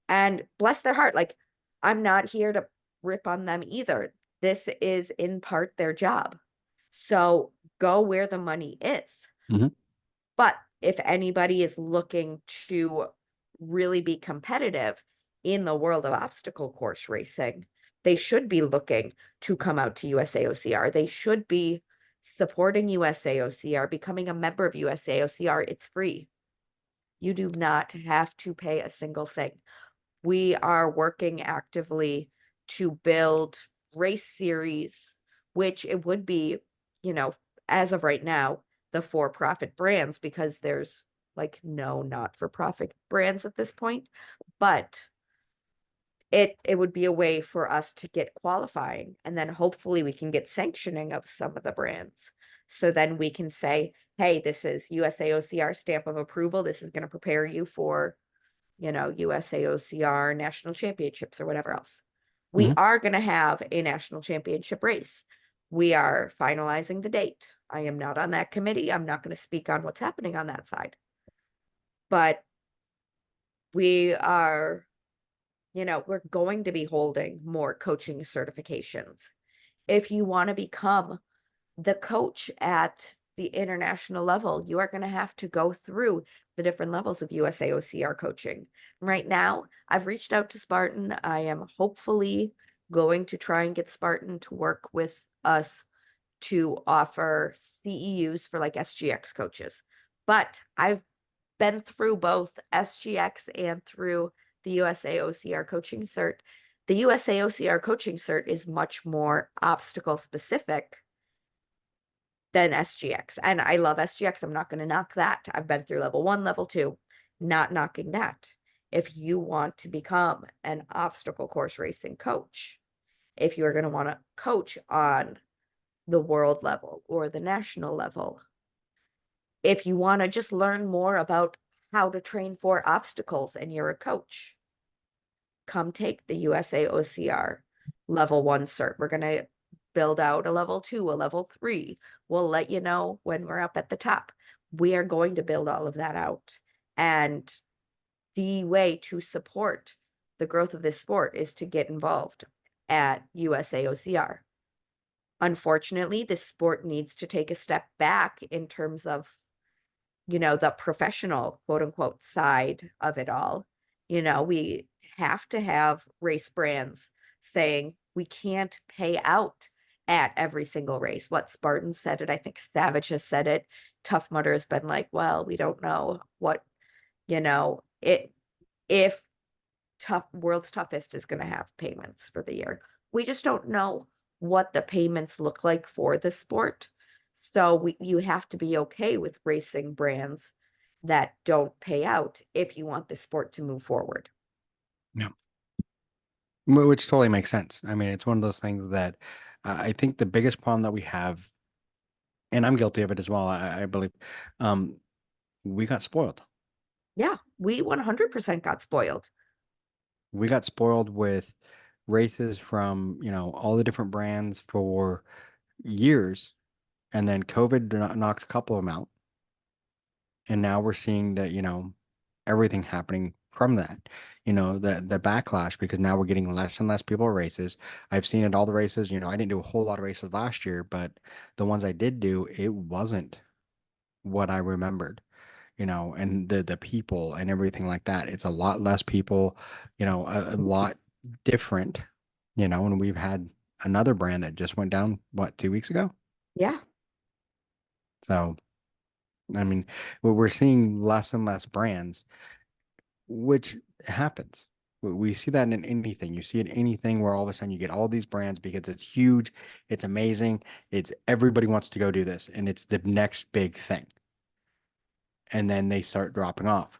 And bless their heart, like, I'm not here to rip on them either. This is in part their job. So go where the money is. Mm-hmm. But if anybody is looking to really be competitive in the world of obstacle course racing, they should be looking to come out to USAOCR. They should be supporting USAOCR, becoming a member of USAOCR. It's free. You do not have to pay a single thing. We are working actively to build race series, which it would be, as of right now, the for-profit brands, because there's like no not-for-profit brands at this point. But it would be a way for us to get qualifying, and then hopefully we can get sanctioning of some of the brands. So then we can say, hey, this is USAOCR stamp of approval. This is going to prepare you for, USAOCR national championships or whatever else. We are going to have a national championship race. We are finalizing the date. I am not on that committee. I'm not going to speak on what's happening on that side. But we are, we're going to be holding more coaching certifications. If you want to become the coach at the international level, you are going to have to go through the different levels of USAOCR coaching. Right now, I've reached out to Spartan. I am hopefully going to try and get Spartan to work with us to offer CEUs for like SGX coaches. But I've been through both SGX and through the USAOCR coaching cert. The USAOCR coaching cert is much more obstacle specific than SGX. And I love SGX. I'm not going to knock that. I've been through level 1, level 2, not knocking that. If you want to become an obstacle course racing coach, if you're going to want to coach on the world level or the national level, if you want to just learn more about how to train for obstacles and you're a coach, come take the USAOCR level 1 cert. We're going to build out a level 2, a level 3. We'll let you know when we're up at the top. We are going to build all of that out. And the way to support the growth of this sport is to get involved at USAOCR. Unfortunately, this sport needs to take a step back in terms of, the professional, quote unquote, side of it all. We have to have race brands saying we can't pay out at every single race. What Spartan said it, I think Savage has said it. Tough Mudder has been like, well, we don't know what, if World's Toughest is going to have payments for the year. We just don't know what the payments look like for the sport. So you have to be okay with racing brands that don't pay out if you want the sport to move forward. Yeah. Which totally makes sense. I mean, it's one of those things that I think the biggest problem that we have, and I'm guilty of it as well, I believe, we got spoiled. Yeah, we 100% got spoiled. We got spoiled with races from, all the different brands for years. And then COVID knocked a couple of them out. And now we're seeing that, everything happening from that, the backlash, because now we're getting less and less people at races. I've seen at all the races, I didn't do a whole lot of races last year, but the ones I did do, it wasn't what I remembered, and the people and everything like that. It's a lot less people, a lot different, and we've had another brand that just went down, what, 2 weeks ago? Yeah. So, I mean, we're seeing less and less brands, which happens. We see that in anything. You see it in anything where all of a sudden you get all these brands because it's huge, it's amazing, it's everybody wants to go do this, and it's the next big thing. And then they start dropping off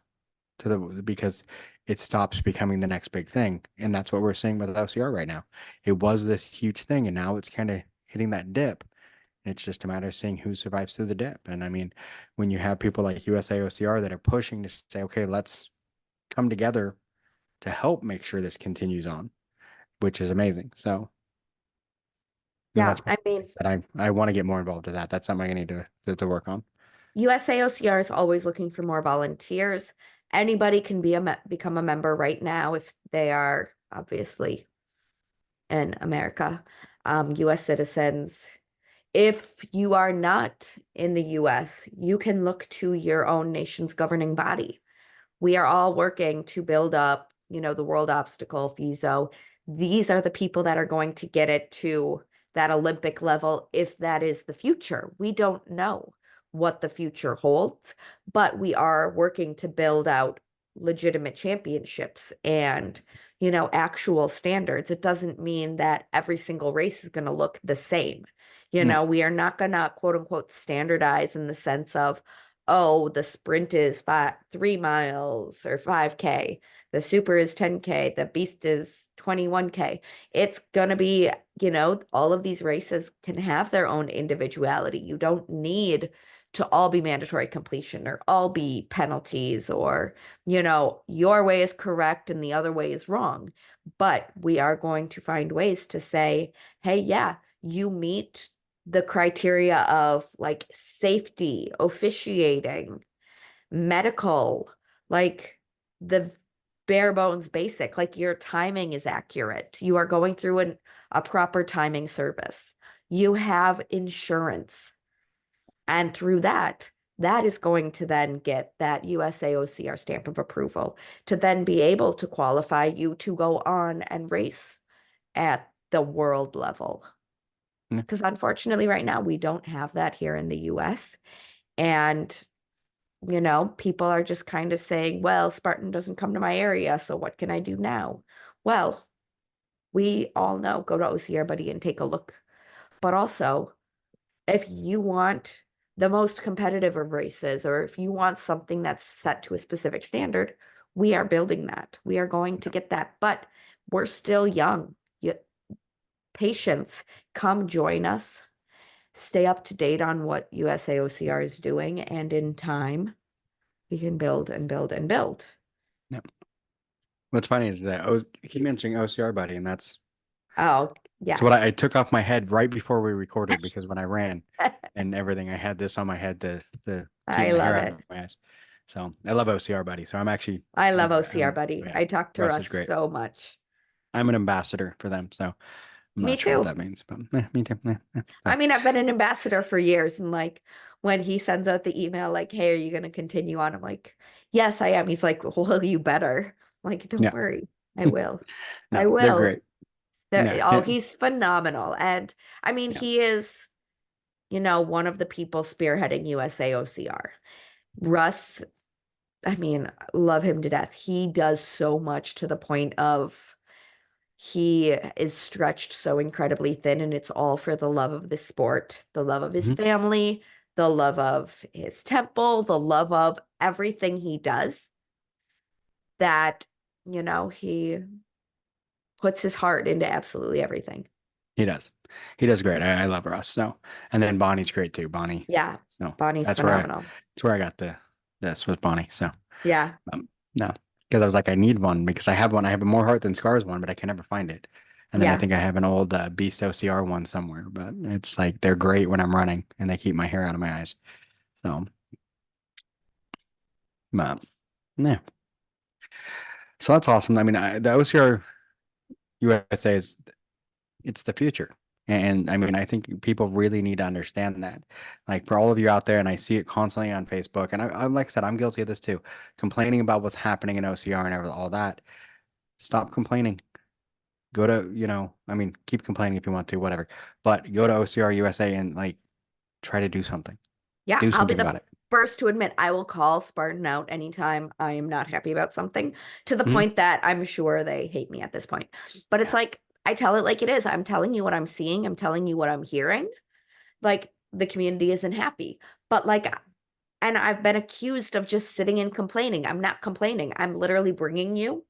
because it stops becoming the next big thing. And that's what we're seeing with OCR right now. It was this huge thing, and now it's kind of hitting that dip. And it's just a matter of seeing who survives through the dip. And I mean, when you have people like USAOCR that are pushing to say, okay, let's come together to help make sure this continues on, which is amazing. So Yeah, that's I mean, that I want to get more involved in that. That's something I need to work on. USAOCR is always looking for more volunteers. Anybody can become a member right now if they are obviously in America, US citizens. If you are not in the US, you can look to your own nation's governing body. We are all working to build up, the World Obstacle, FISO. These are the people that are going to get it to that Olympic level if that is the future. We don't know what the future holds, but we are working to build out legitimate championships and, actual standards. It doesn't mean that every single race is going to look the same. We are not going to, quote unquote, standardize in the sense of, oh, the sprint is 3 miles or 5K. The super is 10K. The beast is 21K. It's going to be, all of these races can have their own individuality. You don't need to all be mandatory completion or all be penalties or, your way is correct and the other way is wrong. But we are going to find ways to say, hey, yeah, you meet the criteria of like safety, officiating, medical, like the bare bones basic, like your timing is accurate. You are going through a proper timing service. You have insurance. And through that is going to then get that USAOCR stamp of approval to then be able to qualify you to go on and race at the world level. Yeah. Because unfortunately, right now, we don't have that here in the US. And, people are just kind of saying, well, Spartan doesn't come to my area, so what can I do now? Well, we all know, go to OCR Buddy and take a look. But also, if you want the most competitive of races, or if you want something that's set to a specific standard, we are building that. We are going to get that. But we're still young. Patience, come join us. Stay up to date on what USAOCR is doing, and in time, we can build and build and build. Yep. What's funny is that you keep mentioning OCR Buddy, and that's Oh, yes. what I took off my head right before we recorded, because when I ran and everything, I had this on my head to keep I my hair love out it. of my eyes. So I love OCR Buddy. So I love OCR Buddy. yeah, I talk to Russ Russ is great. so much. I'm an ambassador for them, so I'm Me not sure what too. that means, but me too. I mean, I've been an ambassador for years, and like when he sends out the email, like, "Hey, are you going to continue on?" I'm like, "Yes, I am." He's like, "Well, you better." I'm like, "Don't Yeah. worry, I will. I No, they're will." great. Yeah. Oh, he's phenomenal, and I mean, Yeah. he is, one of the people spearheading USAOCR. Russ, I mean, love him to death. He does so much to the point of he is stretched so incredibly thin, and it's all for the love of the sport, the love of his Mhm. family, the love of his temple, the love of everything he does, that, he puts his heart into absolutely everything. He does. He does great. I love Russ. So, and then Bonnie's great too. Bonnie. Yeah, So Bonnie's that's phenomenal. where I got this with Bonnie. So Yeah. no, because I was like, I need one because I have one. I have a More Heart Than Scars one, but I can never find it. And then I Yeah. think I have an old Beast OCR one somewhere, but it's like they're great when I'm running and they keep my hair out of my eyes. So, but yeah. So that's awesome. I mean, the OCR USA it's the future. And I mean, I think people really need to understand that. Like for all of you out there, and I see it constantly on Facebook, and I'm like I said, I'm guilty of this too, complaining about what's happening in OCR and all that. Stop complaining. Go to, I mean, keep complaining if you want to, whatever. But go to OCR USA and like try to do something. Yeah, Do I'll be something the about it. first to admit I will call Spartan out anytime I am not happy about something, to the Mhm. point that I'm sure they hate me at this point. But it's Yeah. like, I tell it like it is. I'm telling you what I'm seeing. I'm telling you what I'm hearing. Like, the community isn't happy. But like, and I've been accused of just sitting and complaining. I'm not complaining. I'm literally bringing you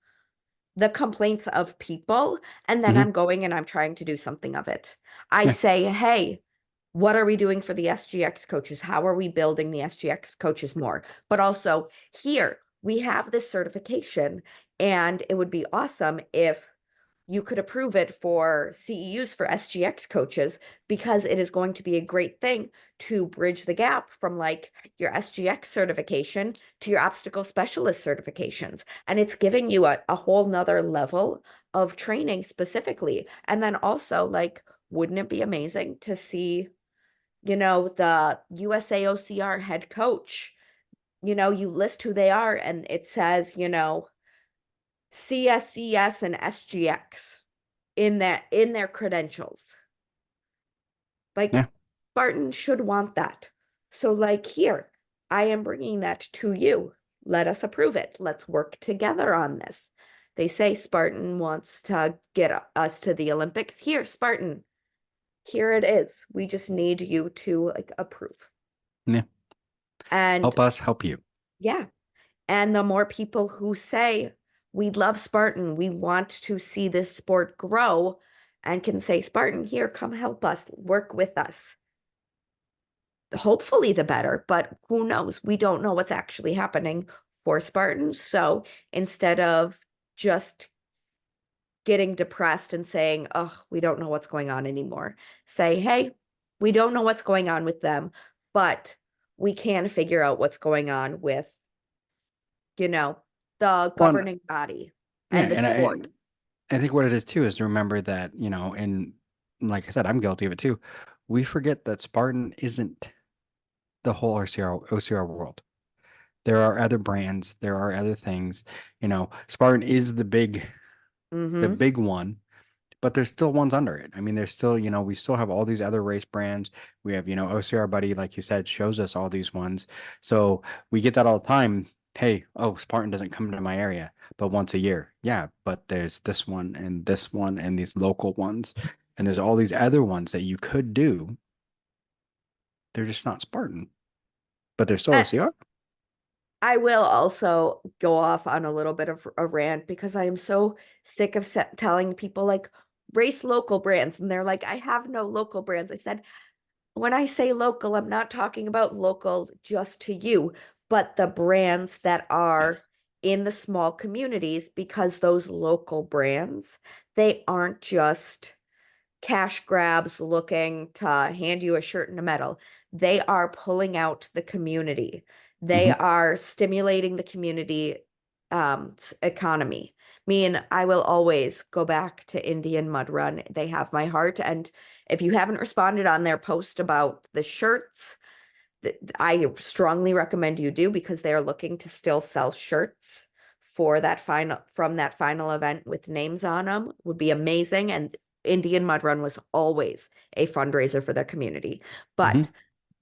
the complaints of people, and then Mhm. I'm going and I'm trying to do something of it. I Yeah. say, hey, what are we doing for the SGX coaches? How are we building the SGX coaches more? But also, here we have this certification, and it would be awesome if you could approve it for CEUs for SGX coaches, because it is going to be a great thing to bridge the gap from like your SGX certification to your obstacle specialist certifications. And it's giving you a whole nother level of training specifically. And then also, like, wouldn't it be amazing to see, the USAOCR head coach, you list who they are, and it says, CSCS and SGX in their credentials. Like, Yeah. Spartan should want that. So like, here, I am bringing that to you. Let us approve it. Let's work together on this. They say Spartan wants to get us to the Olympics. Here, Spartan, here it is. We just need you to like approve. Yeah. And Help us help you. yeah. And the more people who say, we love Spartan, we want to see this sport grow, and can say, Spartan, here, come help us, work with us. Hopefully the better, but who knows? We don't know what's actually happening for Spartans. So instead of just getting depressed and saying, oh, we don't know what's going on anymore, say, hey, we don't know what's going on with them, but we can figure out what's going on with, the One, governing body yeah, and the and sport. I think what it is too is to remember that, and like I said, I'm guilty of it too. We forget that Spartan isn't the whole OCR world. There are other brands, there are other things. Spartan is the Mm-hmm. big one, but there's still ones under it. I mean, there's still, we still have all these other race brands. We have, OCR Buddy, like you said, shows us all these ones. So we get that all the time. Hey, oh, Spartan doesn't come to my area, but once a year. Yeah, but there's this one and these local ones. And there's all these other ones that you could do. They're just not Spartan, but they're still I, OCR. I will also go off on a little bit of a rant because I am so sick of telling people like race local brands. And they're like, I have no local brands. I said, when I say local, I'm not talking about local just to you, but the brands that are Yes. in the small communities, because those local brands, they aren't just cash grabs looking to hand you a shirt and a medal. They are pulling out the community. They Hmm. are stimulating the community economy. Me and I will always go back to Indian Mud Run. They have my heart. And if you haven't responded on their post about the shirts, I strongly recommend you do because they are looking to still sell shirts for that final from that final event with names on them would be amazing. And Indian Mud Run was always a fundraiser for their community, Hmm. but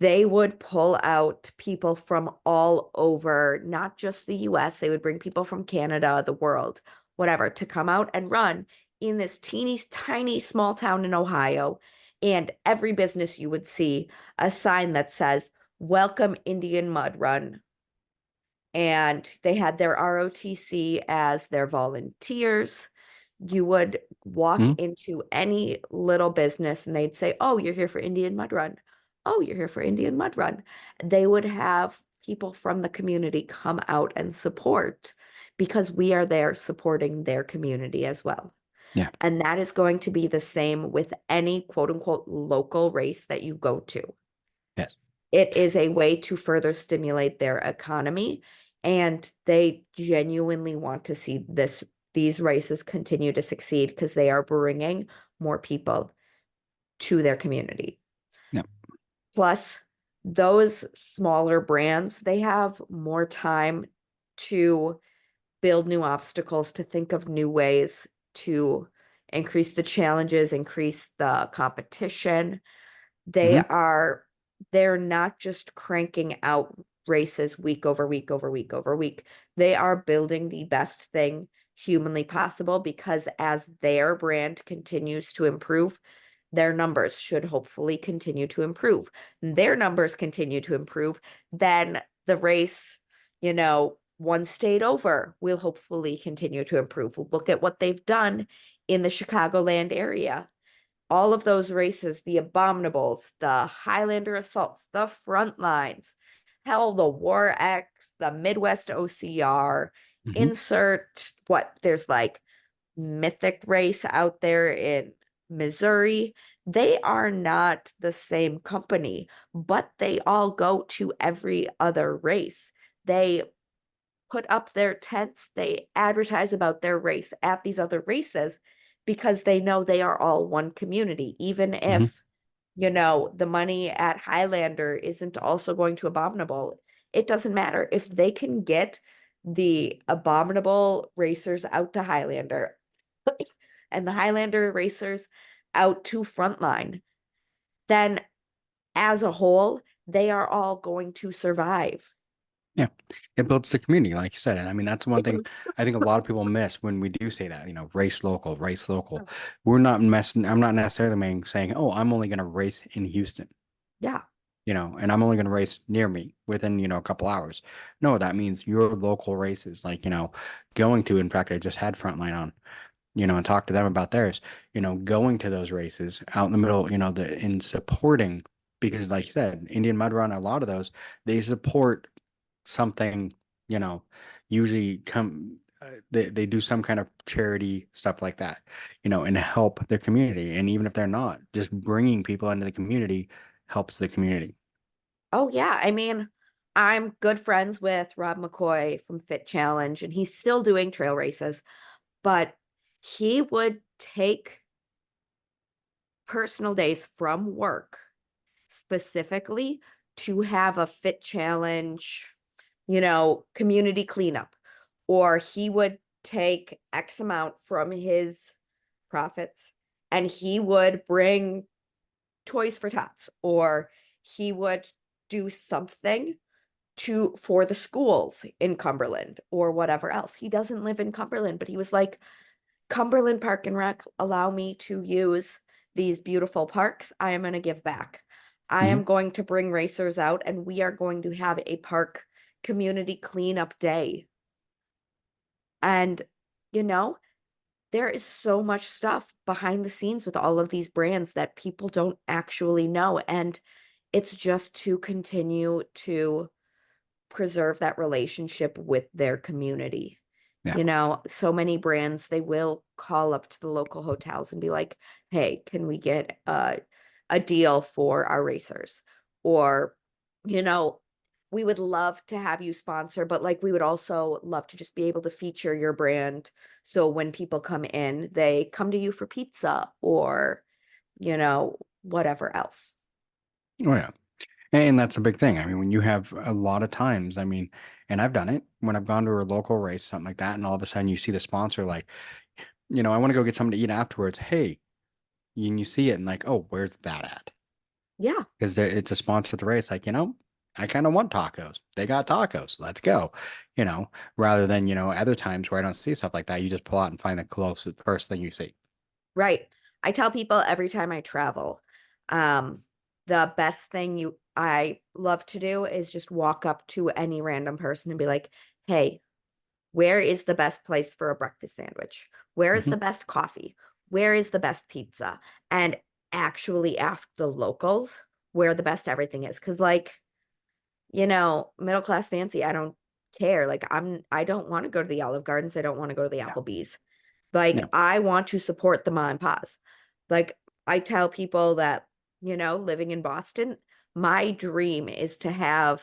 they would pull out people from all over, not just the US. They would bring people from Canada, the world, whatever, to come out and run in this teeny tiny small town in Ohio. And every business you would see a sign that says, Welcome Indian Mud Run. And they had their ROTC as their volunteers. You would walk Hmm. into any little business and they'd say, Oh, you're here for Indian Mud Run. Oh, you're here for Indian Mud Run. They would have people from the community come out and support because we are there supporting their community as well. Yeah. And that is going to be the same with any quote unquote local race that you go to. Yes. It is a way to further stimulate their economy, and they genuinely want to see these races continue to succeed because they are bringing more people to their community. Yeah. Plus, those smaller brands, they have more time to build new obstacles, to think of new ways to increase the challenges, increase the competition. Hmm. They're not just cranking out races week over week over week over week. They are building the best thing humanly possible because as their brand continues to improve, their numbers should hopefully continue to improve. Their numbers continue to improve, then the race, one state over will hopefully continue to improve. Look at what they've done in the Chicagoland area. All of those races, the Abominables, the Highlander Assaults, the Frontlines, hell, the War X, the Midwest OCR, Hmm. insert what there's like mythic race out there in Missouri. They are not the same company, but they all go to every other race. They put up their tents, they advertise about their race at these other races because they know they are all one community. Even Hmm. if, the money at Highlander isn't also going to Abominable, it doesn't matter. If they can get the Abominable racers out to Highlander and the Highlander racers out to Frontline, then as a whole, they are all going to survive. Yeah, it builds the community, like you said. And I mean, that's one thing I think a lot of people miss when we do say that, race local, race local. We're not messing, I'm not necessarily saying, oh, I'm only going to race in Houston, Yeah. and I'm only going to race near me within, a couple hours. No, that means your local races, like, going to, in fact, I just had Frontline on, and talk to them about theirs, going to those races out in the middle, in supporting, because like you said, Indian Mud Run, a lot of those, they support something, you know, usually they do some kind of charity stuff like that, and help their community. And even if they're not, just bringing people into the community helps the community. Oh, yeah. I mean, I'm good friends with Rob McCoy from Fit Challenge, and he's still doing trail races, but he would take personal days from work specifically to have a Fit Challenge, community cleanup, or he would take X amount from his profits and he would bring Toys for Tots, or he would do something for the schools in Cumberland or whatever else. He doesn't live in Cumberland, but he was like, Cumberland Park and Rec allow me to use these beautiful parks. I am going to give back. I am going to bring racers out, and we are going to have a park community cleanup day. And, you know, there is so much stuff behind the scenes with all of these brands that people don't actually know. And it's just to continue to preserve that relationship with their community. Yeah. You know, so many brands, they will call up to the local hotels and be like, hey, can we get a deal for our racers? Or, you know, we would love to have you sponsor, but like we would also love to just be able to feature your brand. So when people come in, they come to you for pizza or, you know, whatever else. Oh yeah. And that's a big thing. I mean, when you have a lot of times, I mean, and I've done it when I've gone to a local race, something like that, and all of a sudden you see the sponsor like, I want to go get something to eat afterwards. Hey, and you see it and like, oh, where's that at? Yeah. Because it's a sponsor of the race. Like, I kind of want tacos. They got tacos. Let's go. Rather than, other times where I don't see stuff like that, you just pull out and find the closest first thing you see. Right. I tell people every time I travel, the best thing I love to do is just walk up to any random person and be like, hey, where is the best place for a breakfast sandwich? Where is the best coffee? Where is the best pizza? And actually ask the locals where the best everything is. Cause like, middle class fancy, I don't care. Like I don't want to go to the Olive Gardens. I don't want to go to the Applebee's. Like, No. I want to support the mom and pops. Like, I tell people that, living in Boston, my dream is to have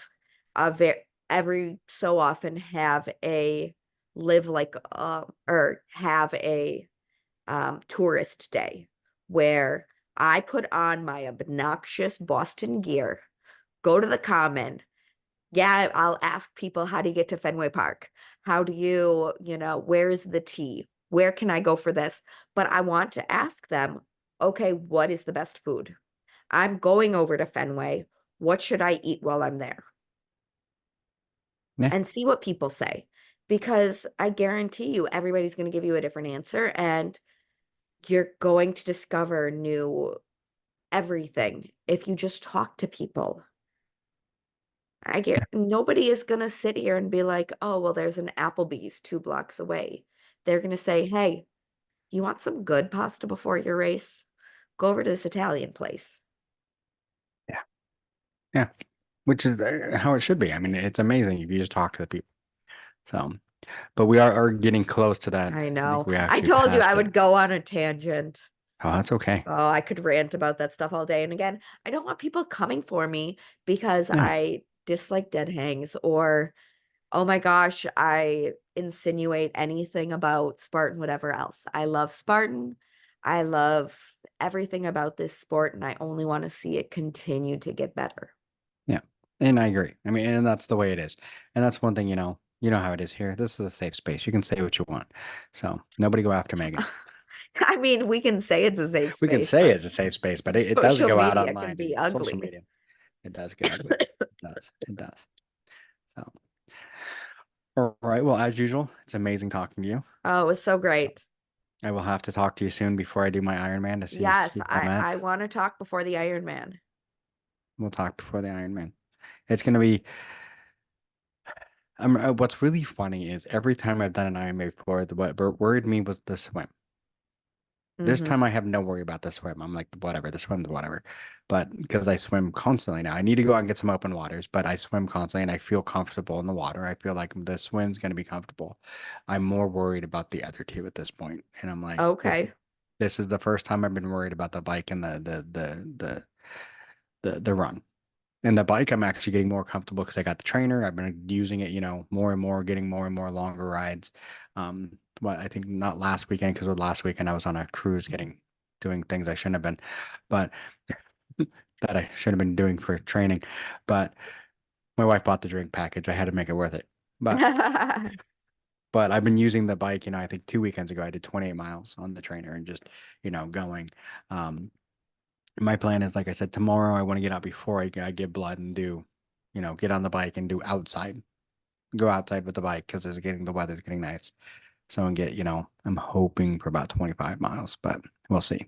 every so often have a live like, or have a tourist day where I put on my obnoxious Boston gear, go to the Common. Yeah, I'll ask people, how do you get to Fenway Park? How do you, where's the tea? Where can I go for this? But I want to ask them, okay, what is the best food? I'm going over to Fenway. What should I eat while I'm there? Yeah. And see what people say. Because I guarantee you, everybody's going to give you a different answer, and you're going to discover new everything if you just talk to people. Nobody is going to sit here and be like, oh, well, there's an Applebee's 2 blocks away. They're going to say, hey, you want some good pasta before your race? Go over to this Italian place. Yeah. Yeah. Which is how it should be. I mean, it's amazing if you just talk to the people. So, but we are getting close to that. I I think know. we I actually told you I passed would it. go on a tangent. Oh, that's okay. Oh, I could rant about that stuff all day. And again, I don't want people coming for me because Yeah. I dislike dead hangs, or oh my gosh, I insinuate anything about Spartan, whatever else. I love Spartan. I love everything about this sport, and I only want to see it continue to get better. Yeah. And I agree. I mean, and that's the way it is. And that's one thing, you know how it is here. This is a safe space. You can say what you want. So nobody go after Megan. I mean, we can say it's a safe We can space, say but it's a safe space, but it does social go out media can online be and social ugly. media. It does get ugly. It does. It does. So, all right. Well, as usual, it's amazing talking to you. Oh, it was so great. I will have to talk to you soon before I do my Ironman to Yes, see where I'm at. I want to talk before the Ironman. We'll talk before the Ironman. It's going to be, what's really funny is every time I've done an Ironman before, what worried me was the swim. This Mm-hmm. time I have no worry about the swim. I'm like, whatever, the swim's whatever. But because I swim constantly now, I need to go out and get some open waters, but I swim constantly and I feel comfortable in the water. I feel like the swim's going to be comfortable. I'm more worried about the other two at this point. And I'm like, Okay. this is the first time I've been worried about the bike and the run. And the bike, I'm actually getting more comfortable because I got the trainer. I've been using it, more and more, getting more and more longer rides. Well, I think not last weekend because last weekend I was on a cruise doing things I shouldn't have been, but that I should have been doing for training. But my wife bought the drink package. I had to make it worth it. But But I've been using the bike, I think 2 weekends ago I did 28 miles on the trainer and just, going. My plan is, like I said, tomorrow I want to get out before I get blood and do, get on the bike and do go outside with the bike because the weather's getting nice. So and get, I'm hoping for about 25 miles, but we'll see.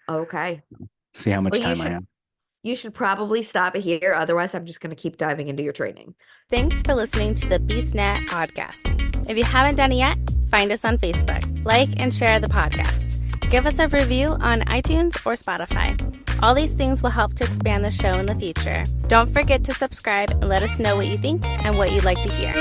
Okay. See how much Well, time I have. You should probably stop it here. Otherwise, I'm just going to keep diving into your training. Thanks for listening to the BeastNet podcast. If you haven't done it yet, find us on Facebook, like and share the podcast. Give us a review on iTunes or Spotify. All these things will help to expand the show in the future. Don't forget to subscribe and let us know what you think and what you'd like to hear.